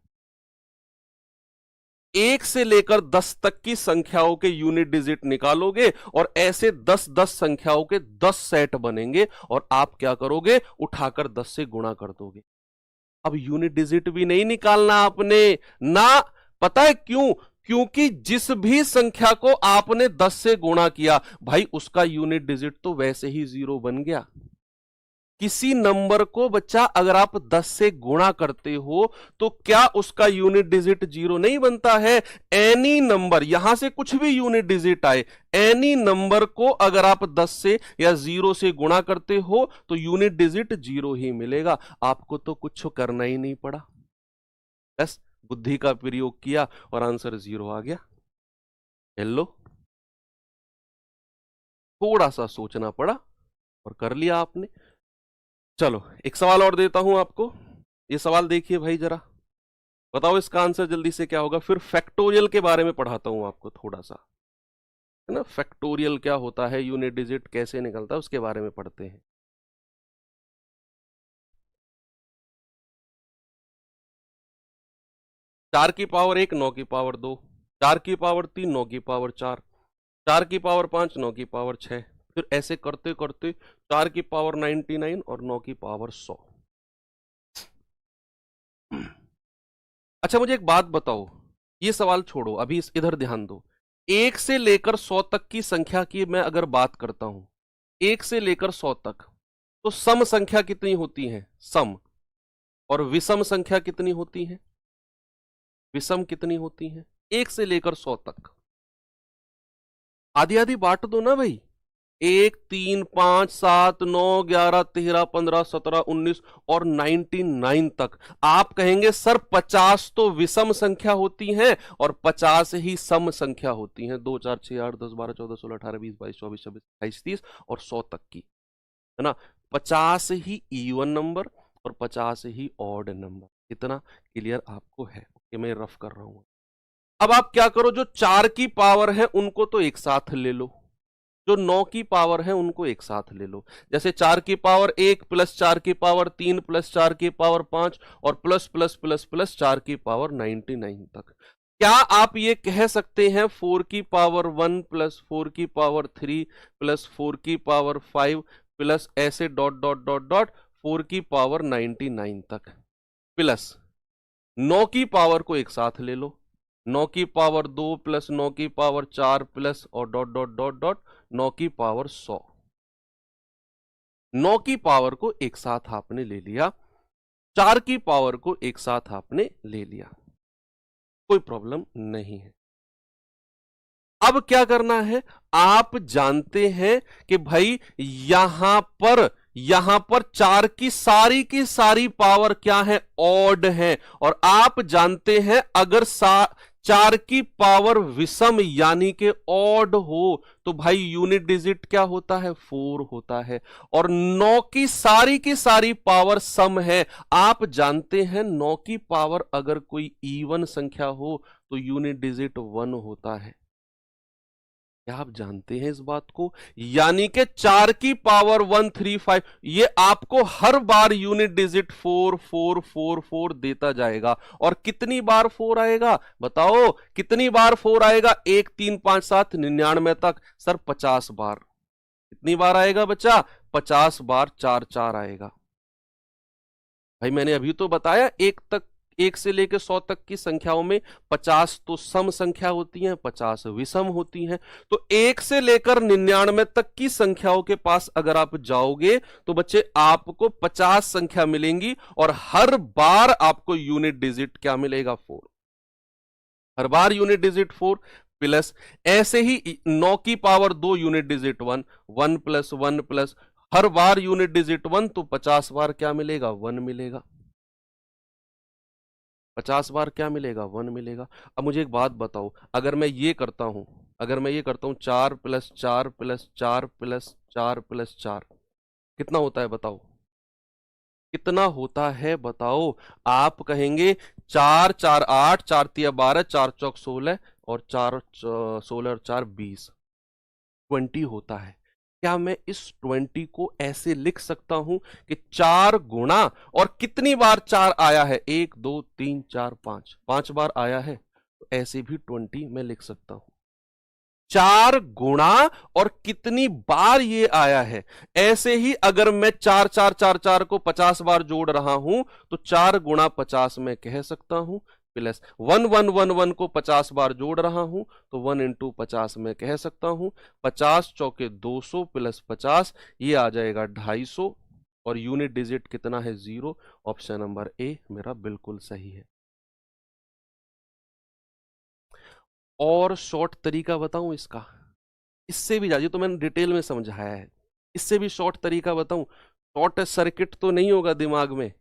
1 से लेकर 10 तक की संख्याओं के यूनिट डिजिट निकालोगे और ऐसे 10-10 संख्याओं के 10 सेट बनेंगे, और आप क्या करोगे? उठाकर 10 से गुणा कर दोगे। अब यूनिट डिजिट भी नहीं निकालना आपने ना। पता है क्यों? क्योंकि जिस भी संख्या को आपने 10 से गुणा किया भाई, उसका यूनिट डिजिट तो वैसे ही 0 बन गया। किसी नंबर को बच्चा अगर आप 10 से गुणा करते हो तो क्या उसका यूनिट डिजिट 0 नहीं बनता है? एनी नंबर, यहां से कुछ भी यूनिट डिजिट आए, एनी नंबर को अगर आप 10 से या 0 से गुणा करते हो तो यूनिट डिजिट 0 ही मिलेगा। आपको तो कुछ करना ही नहीं पड़ा, बस बुद्धि का प्रयोग किया और आंसर 0 आ गया। हेलो, थोड़ा सा सोचना पड़ा और कर लिया आपने। चलो एक सवाल और देता हूं आपको। ये सवाल देखिए भाई जरा, बताओ इसका आंसर जल्दी से क्या होगा। फिर फैक्टोरियल के बारे में पढ़ाता हूं आपको थोड़ा सा, है ना, फैक्टोरियल क्या होता है, यूनिट डिजिट कैसे निकलता है, उसके बारे में पढ़ते हैं। 4 की पावर 1 9 की पावर 2, 4 की पावर 3 9 की पावर 4, 4 की पावर 5 9 की पावर 6, फिर ऐसे करते करते 4 की पावर 99 और 9 की पावर 100। अच्छा मुझे एक बात बताओ, ये सवाल छोड़ो अभी, इस इधर ध्यान दो। 1 से लेकर 100 तक की संख्या की मैं अगर बात करता हूं, 1 से लेकर 100 तक, तो सम संख्या कितनी होती है, सम, और विषम संख्या कितनी होती है, विषम कितनी होती है, 1 से लेकर 100 तक। आधी आधी बांट दो ना भाई, 1 3 5 7 9 11 13 15 17 19 और 99 तक। आप कहेंगे सर 50 तो विषम संख्या होती हैं और 50 ही सम संख्या होती हैं, 2 4 6 8 10 12 14 16 18 20 22 24 26 28 30 और 100 तक की, है ना। 50 ही इवन नंबर और 50 ही ऑड नंबर। इतना क्लियर आपको है? कि मैं रफ कर रहा हूं। अब आप क्या करो, जो 4 की पावर है उनको तो एक साथ ले लो, जो 9 की पावर है उनको एक साथ ले लो। जैसे 4 की पावर 1 प्लस 4 की पावर 3 प्लस 4 की पावर 5 और प्लस प्लस प्लस प्लस 4 की पावर 99 तक। क्या आप ये कह सकते हैं 4 की पावर 1 प्लस 4 की पावर 3 प्लस 4 की पावर 5 प्लस ऐसे डॉट डॉट डॉट डॉट 4 की पावर 99 तक, प्लस 9 की पावर को एक साथ ले लो, 9 की पावर 2 प्लस 9 की पावर 4 प्लस और डॉट डॉट डॉट डॉट 9 की पावर 100। 9 की पावर को एक साथ आपने ले लिया, 4 की पावर को एक साथ आपने ले लिया, कोई प्रॉब्लम नहीं है। अब क्या करना है, आप जानते हैं कि भाई यहां पर 4 की सारी पावर क्या है, ऑड है। और आप जानते हैं अगर 4 की पावर विषम यानी कि ऑड हो तो भाई यूनिट डिजिट क्या होता है, 4 होता है। और 9 की सारी पावर सम है। आप जानते हैं 9 की पावर अगर कोई इवन संख्या हो तो यूनिट डिजिट 1 होता है। क्या आप जानते हैं इस बात को? यानी कि 4 की पावर 135 ये आपको हर बार यूनिट डिजिट 4 4 4 4 देता जाएगा। और कितनी बार 4 आएगा बताओ, कितनी बार 4 आएगा? 1 3 5 7 99 तक। सर 50 बार। कितनी बार आएगा बच्चा? 50 बार 4 4 आएगा। भाई मैंने अभी तो बताया, 1 से लेकर 100 तक की संख्याओं में 50 तो सम संख्या होती हैं, 50 विषम होती हैं। तो 1 से लेकर 99 तक की संख्याओं के पास अगर आप जाओगे तो बच्चे आपको 50 संख्या मिलेंगी और हर बार आपको यूनिट डिजिट क्या मिलेगा, 4। हर बार यूनिट डिजिट 4 प्लस ऐसे ही 9 की power 2 unit digit 1, 1 plus 1 plus हर बार यूनिट डिजिट 1, तो 50 बार क्या मिलेगा, 1 मिलेगा। 50 बार क्या मिलेगा, 1 मिलेगा। अब मुझे एक बात बताओ, अगर मैं ये करता हूं, 4 प्लस 4 प्लस 4 प्लस 4 प्लस 4 कितना होता है बताओ, कितना होता है बताओ। आप कहेंगे 4 4 8 4 तिया 12 4 चौक 16 और 4 16 और 4 20, 20 होता है। क्या मैं इस 20 को ऐसे लिख सकता हूं कि 4 गुणा, और कितनी बार 4 आया है, 1 2 3 4 5, 5 बार आया है, तो ऐसे भी 20 मैं लिख सकता हूं। 4 गुणा और कितनी बार ये आया है। ऐसे ही अगर मैं 4 4 4 4 को 50 बार जोड़ रहा हूं तो 4 गुणा 50 में कह सकता हूं, प्लस 1 1 1 1 को 50 बार जोड़ रहा हूं तो 1 इंटू 50 में कह सकता हूं। 50 चौके 200 प्लस 50 ये आ जाएगा 250 और यूनिट डिजिट कितना है, 0। ऑप्शन नंबर ए मेरा बिल्कुल सही है। और शॉर्ट तरीका बताऊं इसका, इससे भी ज्यादा, तो मैंने डिटेल में समझाया है, इससे भी शॉर्ट तरीका बताऊं, शॉर्ट सर्किट तो नहीं होगा दिमाग में,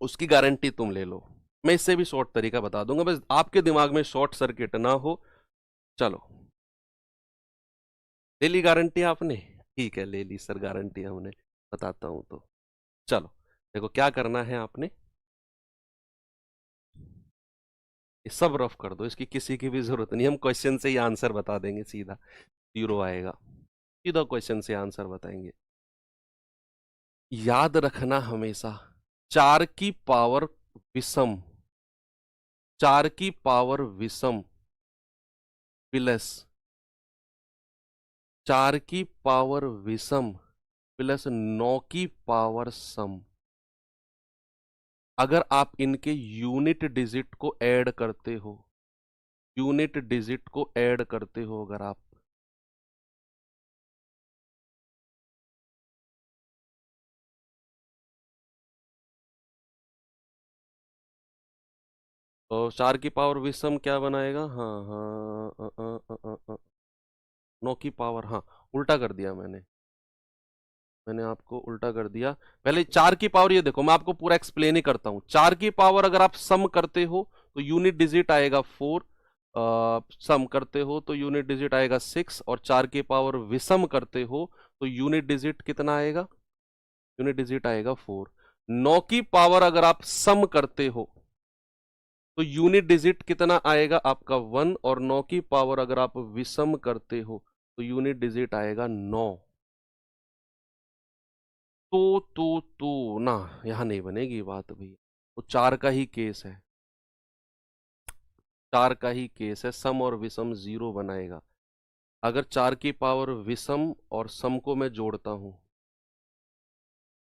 उसकी गारंटी तुम ले लो। मैं इससे भी शॉर्ट तरीका बता दूंगा, बस आपके दिमाग में शॉर्ट सर्किट ना हो। चलो, ले ली गारंटी आपने? ठीक है, ले ली सर गारंटी हमने, बताता हूं तो। चलो देखो क्या करना है आपने, ये सब रफ कर दो, इसकी किसी की भी जरूरत नहीं, हम क्वेश्चन से ही आंसर बता देंगे, सीधा 0 आएगा, सीधा क्वेश्चन से आंसर बताएंगे। याद रखना हमेशा, 4 की पावर विषम, 4 की पावर विषम प्लस 4 की पावर विषम प्लस 9 की पावर सम, अगर आप इनके यूनिट डिजिट को ऐड करते हो, यूनिट डिजिट को ऐड करते हो अगर आप, तो 4 की पावर विषम क्या बनाएगा, हाँ हाँ 9 की पावर, हाँ उल्टा कर दिया मैंने आपको उल्टा कर दिया। पहले 4 की पावर, ये देखो मैं आपको पूरा एक्सप्लेन ही करता हूं। 4 की पावर अगर आप सम करते हो तो यूनिट डिजिट आएगा 4, सम करते हो तो यूनिट डिजिट आएगा 6, और 4 की पावर विषम करते हो तो यूनिट डिजिट कितना आएगा, यूनिट डिजिट आएगा 4। 9 की पावर अगर आप सम करते हो तो यूनिट डिजिट कितना आएगा आपका 1, और 9 की पावर अगर आप विषम करते हो तो यूनिट डिजिट आएगा 9। तो ना, यहां नहीं बनेगी बात भैया, तो 4 का ही केस है, 4 का ही केस है, सम और विषम 0 बनाएगा। अगर 4 की पावर विषम और सम को मैं जोड़ता हूं,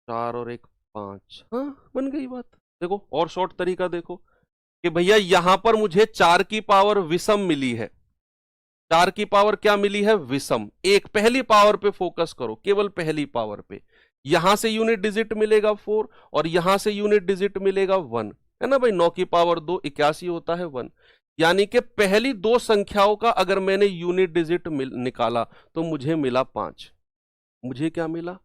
4 और 1 5, हाँ बन गई बात। देखो और शॉर्ट तरीका देखो कि भैया यहां पर मुझे 4 की पावर विषम मिली है, 4 की पावर क्या मिली है, विषम। एक पहली पावर पे फोकस करो, केवल पहली पावर पे, यहां से यूनिट डिजिट मिलेगा 4 और यहां से यूनिट डिजिट मिलेगा 1, है ना भाई। 9 की पावर 2 81 होता है 1, यानी कि पहली दो संख्याओं का अगर मैंने यूनिट डिजिट निकाला तो मुझे मिला 5। मुझे क्या मिला,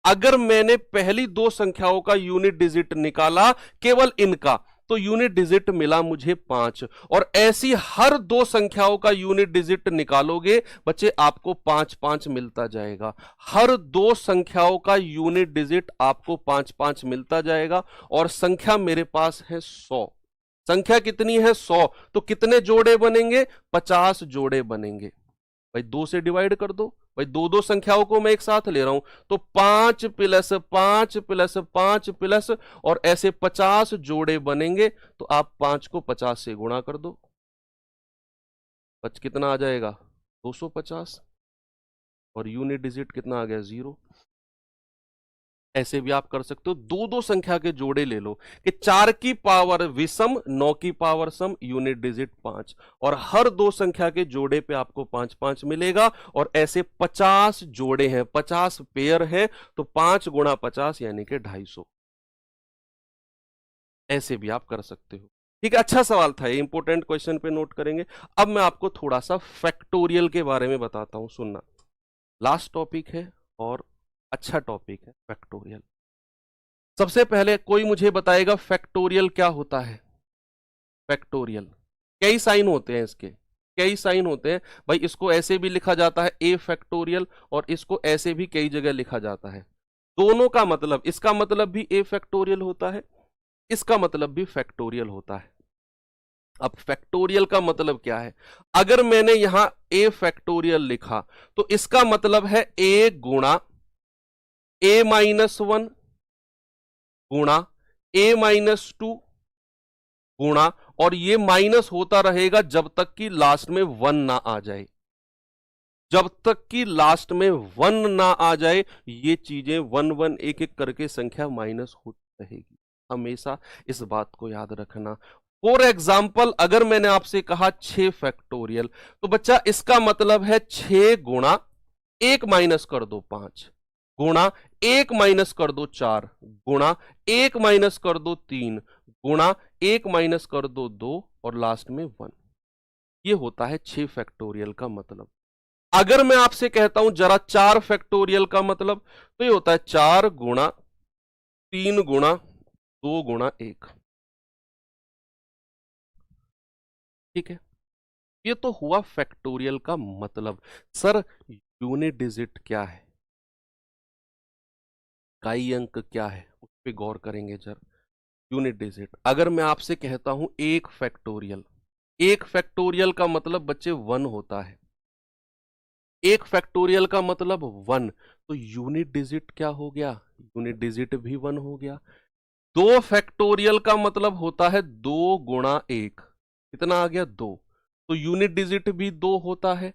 अगर मैंने पहली दो संख्याओं का यूनिट डिजिट निकाला केवल इनका, तो यूनिट डिजिट मिला मुझे 5, और ऐसी हर दो संख्याओं का यूनिट डिजिट निकालोगे बच्चे आपको 5 5 मिलता जाएगा। हर दो संख्याओं का यूनिट डिजिट आपको 5 5 मिलता जाएगा, और संख्या मेरे पास है 100। संख्या कितनी है, 100, तो कितने जोड़े बनेंगे, 50 जोड़े बनेंगे। भाई 2 से डिवाइड कर दो, भाई दो दो संख्याओं को मैं एक साथ ले रहा हूं, तो 5 प्लस 5 प्लस 5 प्लस, और ऐसे 50 जोड़े बनेंगे। तो आप 5 को 50 से गुणा कर दो, कितना आ जाएगा 250, और यूनिट डिजिट कितना आ गया 0। ऐसे भी आप कर सकते हो, दो दो संख्या के जोड़े ले लो कि 4 की पावर विषम 9 की पावर सम यूनिट डिजिट 5, और हर दो संख्या के जोड़े पे आपको 5 5 मिलेगा, और ऐसे 50 जोड़े हैं, 50 पेयर है, तो 5 गुणा 50 यानी कि 250। ऐसे भी आप कर सकते हो। ठीक है, अच्छा सवाल था ये, इंपॉर्टेंट क्वेश्चन पे नोट करेंगे। अब मैं आपको थोड़ा सा फैक्टोरियल के बारे में बताता हूं, सुनना, लास्ट टॉपिक है और अच्छा टॉपिक है फैक्टोरियल। सबसे पहले कोई मुझे बताएगा फैक्टोरियल क्या होता है। फैक्टोरियल कई साइन होते हैं इसके, कई साइन होते हैं भाई। इसको ऐसे भी लिखा जाता है ए फैक्टोरियल, और इसको ऐसे भी कई जगह लिखा जाता है। दोनों का मतलब, इसका मतलब भी ए फैक्टोरियल होता है, इसका मतलब भी फैक्टोरियल होता है। अब फैक्टोरियल का मतलब क्या है, अगर मैंने यहां ए फैक्टोरियल लिखा तो इसका मतलब है ए गुणा A-1 गुणा A-2 गुणा, और ये माइनस होता रहेगा जब तक कि लास्ट में 1 ना आ जाए, जब तक कि लास्ट में 1 ना आ जाए ये चीजें 1 1 एक एक करके संख्या माइनस होती रहेगी। हमेशा इस बात को याद रखना। फॉर एग्जाम्पल अगर मैंने आपसे कहा 6 फैक्टोरियल, तो बच्चा इसका मतलब है 6 गुणा 1 माइनस कर दो 5, गुणा 1 माइनस कर दो 4, गुणा 1 माइनस कर दो 3, गुणा 1 माइनस कर दो 2, और लास्ट में 1। ये होता है 6 फैक्टोरियल का मतलब। अगर मैं आपसे कहता हूं जरा 4 फैक्टोरियल का मतलब, तो ये होता है 4 गुणा 3 गुणा 2 गुणा 1। ठीक है, ये तो हुआ फैक्टोरियल का मतलब। सर यूनिट डिजिट क्या है, इकाई अंक क्या है, पे गौर करेंगे जरा। यूनिट डिजिट, अगर मैं आपसे कहता हूं एक फैक्टोरियल का मतलब बच्चे 1 होता है। एक फैक्टोरियल का मतलब 1, तो यूनिट डिजिट क्या हो गया? यूनिट डिजिट भी 1 हो गया। 2 फैक्टोरियल का मतलब होता है 2 गुणा 1, कितना आ गया? 2, तो यूनिट डिजिट भी 2 होता है।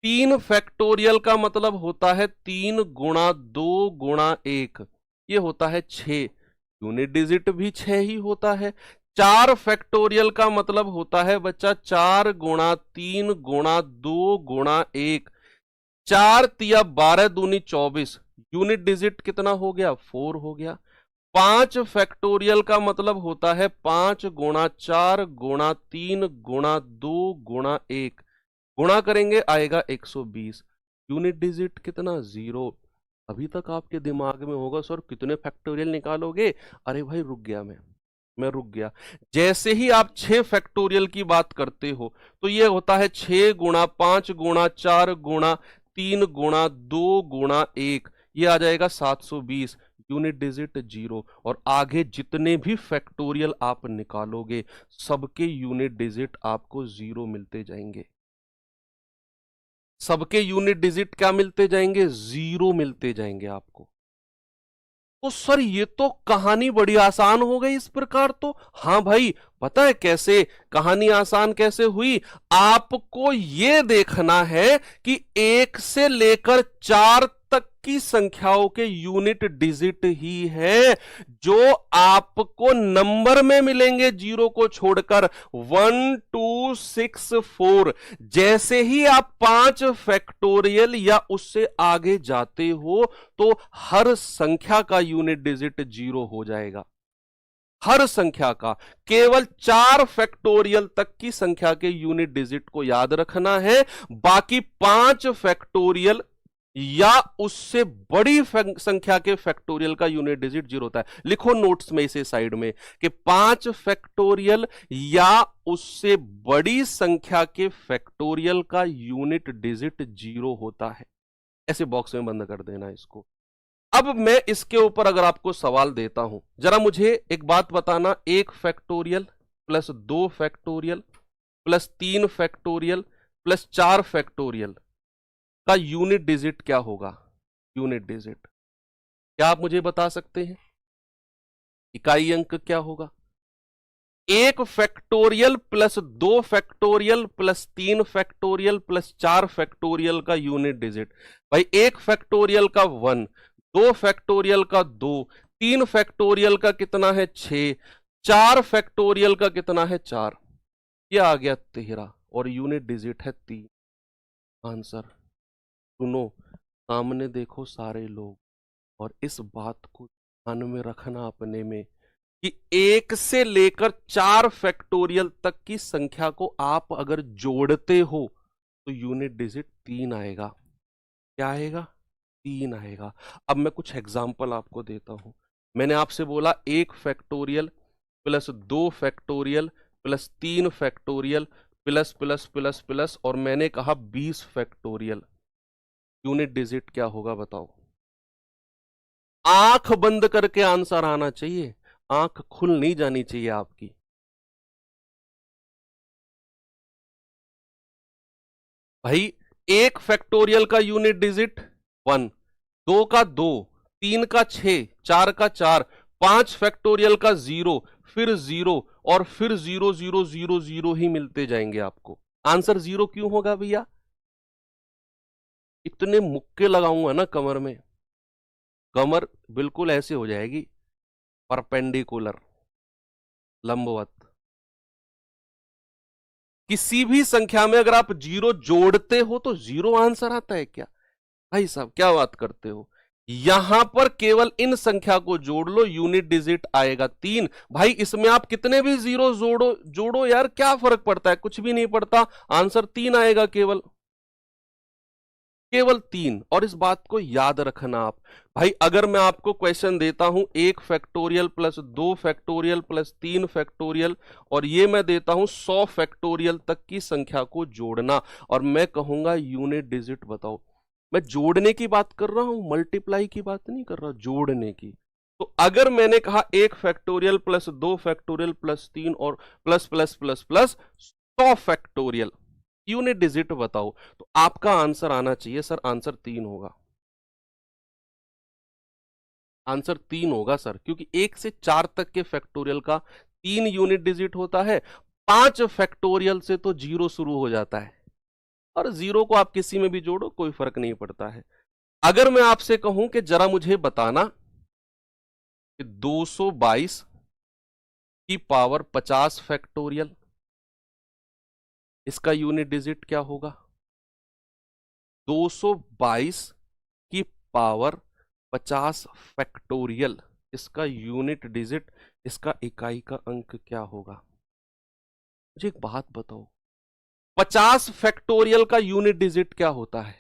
3 फैक्टोरियल का मतलब होता है 3 गुणा 2 गुणा 1, ये होता है 6, यूनिट डिजिट भी 6 ही होता है। 4 फैक्टोरियल का मतलब होता है बच्चा 4 गुणा 3 गुणा 2 गुणा 1, 4 तिया 12 दूनी 24, यूनिट डिजिट कितना हो गया? 4 हो गया। 5 फैक्टोरियल का मतलब होता है 5 गुणा 4 गुणा 3 गुणा 2 गुणा 1, गुणा करेंगे आएगा 120, यूनिट डिजिट कितना? 0। अभी तक आपके दिमाग में होगा सर कितने फैक्टोरियल निकालोगे? अरे भाई रुक गया, मैं रुक गया। जैसे ही आप 6 फैक्टोरियल की बात करते हो तो ये होता है 6 गुणा 5 गुणा 4 गुणा 3 गुणा 2 गुणा 1, ये आ जाएगा 720, यूनिट डिजिट 0। और आगे जितने भी फैक्टोरियल आप निकालोगे सबके यूनिट डिजिट आपको 0 मिलते जाएंगे। सबके यूनिट डिजिट क्या मिलते जाएंगे? 0 मिलते जाएंगे आपको। तो सर ये तो कहानी बड़ी आसान हो गई इस प्रकार तो। हाँ भाई, पता है कैसे कहानी आसान कैसे हुई? आपको ये देखना है कि 1 से लेकर 4 तक की संख्याओं के यूनिट डिजिट ही है जो आपको नंबर में मिलेंगे, 0 को छोड़कर। 1 2 6 4, जैसे ही आप 5 फैक्टोरियल या उससे आगे जाते हो तो हर संख्या का यूनिट डिजिट 0 हो जाएगा, हर संख्या का। केवल 4 फैक्टोरियल तक की संख्या के यूनिट डिजिट को याद रखना है, बाकी 5 फैक्टोरियल या उससे बड़ी संख्या के फैक्टोरियल का यूनिट डिजिट 0 होता है। लिखो नोट्स में इसे साइड में कि 5 फैक्टोरियल या उससे बड़ी संख्या के फैक्टोरियल का यूनिट डिजिट 0 होता है। ऐसे बॉक्स में बंद कर देना इसको। अब मैं इसके ऊपर अगर आपको सवाल देता हूं, जरा मुझे एक बात बताना, 1 factorial plus 2 factorial plus 3 factorial plus 4 factorial का यूनिट डिजिट क्या होगा? यूनिट डिजिट क्या आप मुझे बता सकते हैं? इकाई अंक क्या होगा? 1 factorial plus 2 factorial plus 3 factorial plus 4 factorial का यूनिट डिजिट। भाई 1 फैक्टोरियल का 1, 2 फैक्टोरियल का 2, 3 फैक्टोरियल का कितना है? 6, 4 फैक्टोरियल का कितना है? 4, ये आ गया 13 और यूनिट डिजिट है 3। आंसर सुनो, सामने देखो सारे लोग, और इस बात को ध्यान में रखना अपने में कि 1 से लेकर 4 फैक्टोरियल तक की संख्या को आप अगर जोड़ते हो तो यूनिट डिजिट 3 आएगा। क्या आएगा? 3 आएगा। अब मैं कुछ एग्जाम्पल आपको देता हूं। मैंने आपसे बोला 1 factorial plus 2 factorial plus 3 factorial plus plus plus plus, और मैंने कहा 20 फैक्टोरियल, यूनिट डिजिट क्या होगा बताओ? आंख बंद करके आंसर आना चाहिए, आंख खुल नहीं जानी चाहिए आपकी। भाई 1 फैक्टोरियल का यूनिट डिजिट 1, 2 का 2, 3 का 6, 4 का 4, 5 फैक्टोरियल का 0, फिर 0 और फिर 0 0 0 0 ही मिलते जाएंगे आपको। आंसर 0 क्यों होगा भैया? इतने मुक्के लगाऊंगा ना कमर में, कमर बिल्कुल ऐसे हो जाएगी, परपेंडिकुलर, लंबवत। किसी भी संख्या में अगर आप 0 जोड़ते हो तो 0 आंसर आता है क्या? भाई साहब क्या बात करते हो? यहां पर केवल इन संख्या को जोड़ लो, यूनिट डिजिट आएगा 3। भाई इसमें आप कितने भी 0 जोड़ो जोड़ो यार, क्या फर्क पड़ता है? कुछ भी नहीं पड़ता, आंसर 3 आएगा केवल, केवल 3। और इस बात को याद रखना आप। भाई अगर मैं आपको क्वेश्चन देता हूं 1 factorial plus 2 factorial plus 3 factorial, और ये मैं देता हूं 100 फैक्टोरियल तक की संख्या को जोड़ना, और मैं कहूंगा यूनिट डिजिट बताओ, मैं जोड़ने की बात कर रहा हूं, मल्टीप्लाई की बात नहीं कर रहा, जोड़ने की। तो अगर मैंने कहा 1 फैक्टोरियल प्लस 2 फैक्टोरियल प्लस 3 और plus plus plus plus 100 factorial, unit digit बताओ, तो आपका आंसर आना चाहिए सर, आंसर 3 होगा। आंसर 3 होगा सर, क्योंकि 1 से 4 तक के फैक्टोरियल का 3 यूनिट डिजिट होता है। 5 फैक्टोरियल से तो 0 शुरू हो जाता है, और 0 को आप किसी में भी जोड़ो कोई फर्क नहीं पड़ता है। अगर मैं आपसे कहूं कि जरा मुझे बताना कि 222 की पावर 50 फैक्टोरियल, इसका यूनिट डिजिट क्या होगा? 222 की पावर 50 फैक्टोरियल, इसका यूनिट डिजिट, इसका इकाई का अंक क्या होगा? मुझे एक बात बताओ, 50 फैक्टोरियल का यूनिट डिजिट क्या होता है?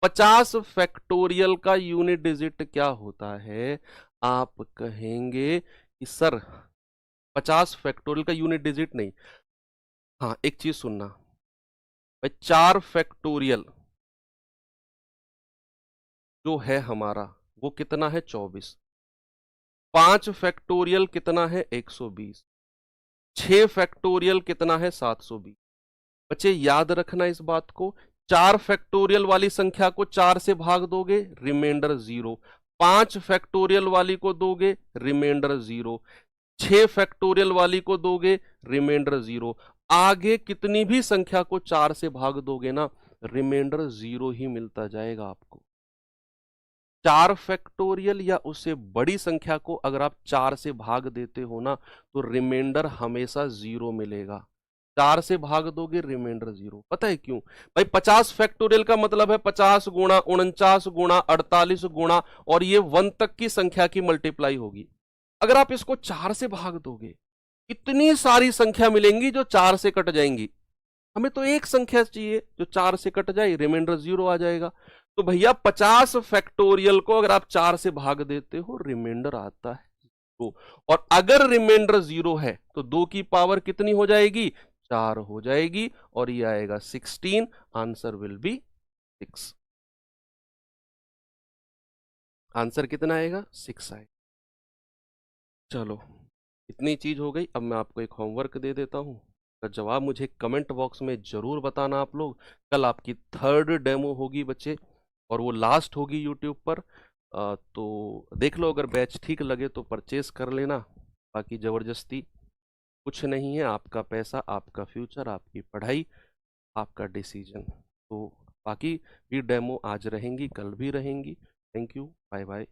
50 फैक्टोरियल का यूनिट डिजिट क्या होता है? आप कहेंगे कि सर 50 फैक्टोरियल का यूनिट डिजिट नहीं। हाँ, एक चीज सुनना, 4 फैक्टोरियल जो है हमारा वो कितना है? 24। 5 फैक्टोरियल कितना है? 120। 6 फैक्टोरियल कितना है? 720। बच्चे याद रखना इस बात को, 4 फैक्टोरियल वाली संख्या को 4 से भाग दोगे, रिमाइंडर 0। 5 फैक्टोरियल वाली को दोगे, रिमाइंडर 0। 6 फैक्टोरियल वाली को दोगे, रिमाइंडर 0। आगे कितनी भी संख्या को 4 से भाग दोगे ना, रिमाइंडर 0 ही मिलता जाएगा आपको। 4 फैक्टोरियल या उससे बड़ी संख्या को अगर आप 4 से भाग देते हो ना, तो रिमाइंडर हमेशा 0 मिलेगा। 4 से भाग दोगे, रिमाइंडर 0। पता है क्यों भाई? 50 फैक्टोरियल का मतलब है 50 गुणा 49 गुणा 48 गुणा, और ये 1 तक की संख्या की मल्टीप्लाई होगी। अगर आप इसको 4 से भाग दोगे, इतनी सारी संख्या मिलेंगी जो 4 से कट जाएंगी। हमें तो एक संख्या चाहिए जो 4 से कट जाए, रिमाइंडर 0 आ जाएगा। तो भैया 50 फैक्टोरियल को अगर आप 4 से भाग देते हो, रिमाइंडर आता है 2। और अगर रिमाइंडर 0 है तो 2 की पावर कितनी हो जाएगी? 4 हो जाएगी, और ये आएगा 16। Answer will be 6। आंसर कितना आएगा? 6 आएगा। चलो, इतनी चीज हो गई। अब मैं आपको एक होमवर्क दे देता हूं, का जवाब मुझे कमेंट बॉक्स में जरूर बताना आप लोग। कल आपकी 3rd डेमो होगी बच्चे, और वो लास्ट होगी यूट्यूब पर। तो देख लो, अगर बैच ठीक लगे तो परचेस कर लेना, बाकी ज़बरदस्ती कुछ नहीं है। आपका पैसा, आपका फ्यूचर, आपकी पढ़ाई, आपका डिसीजन। तो बाकी भी डेमो आज रहेंगी, कल भी रहेंगी। Thank you, bye bye.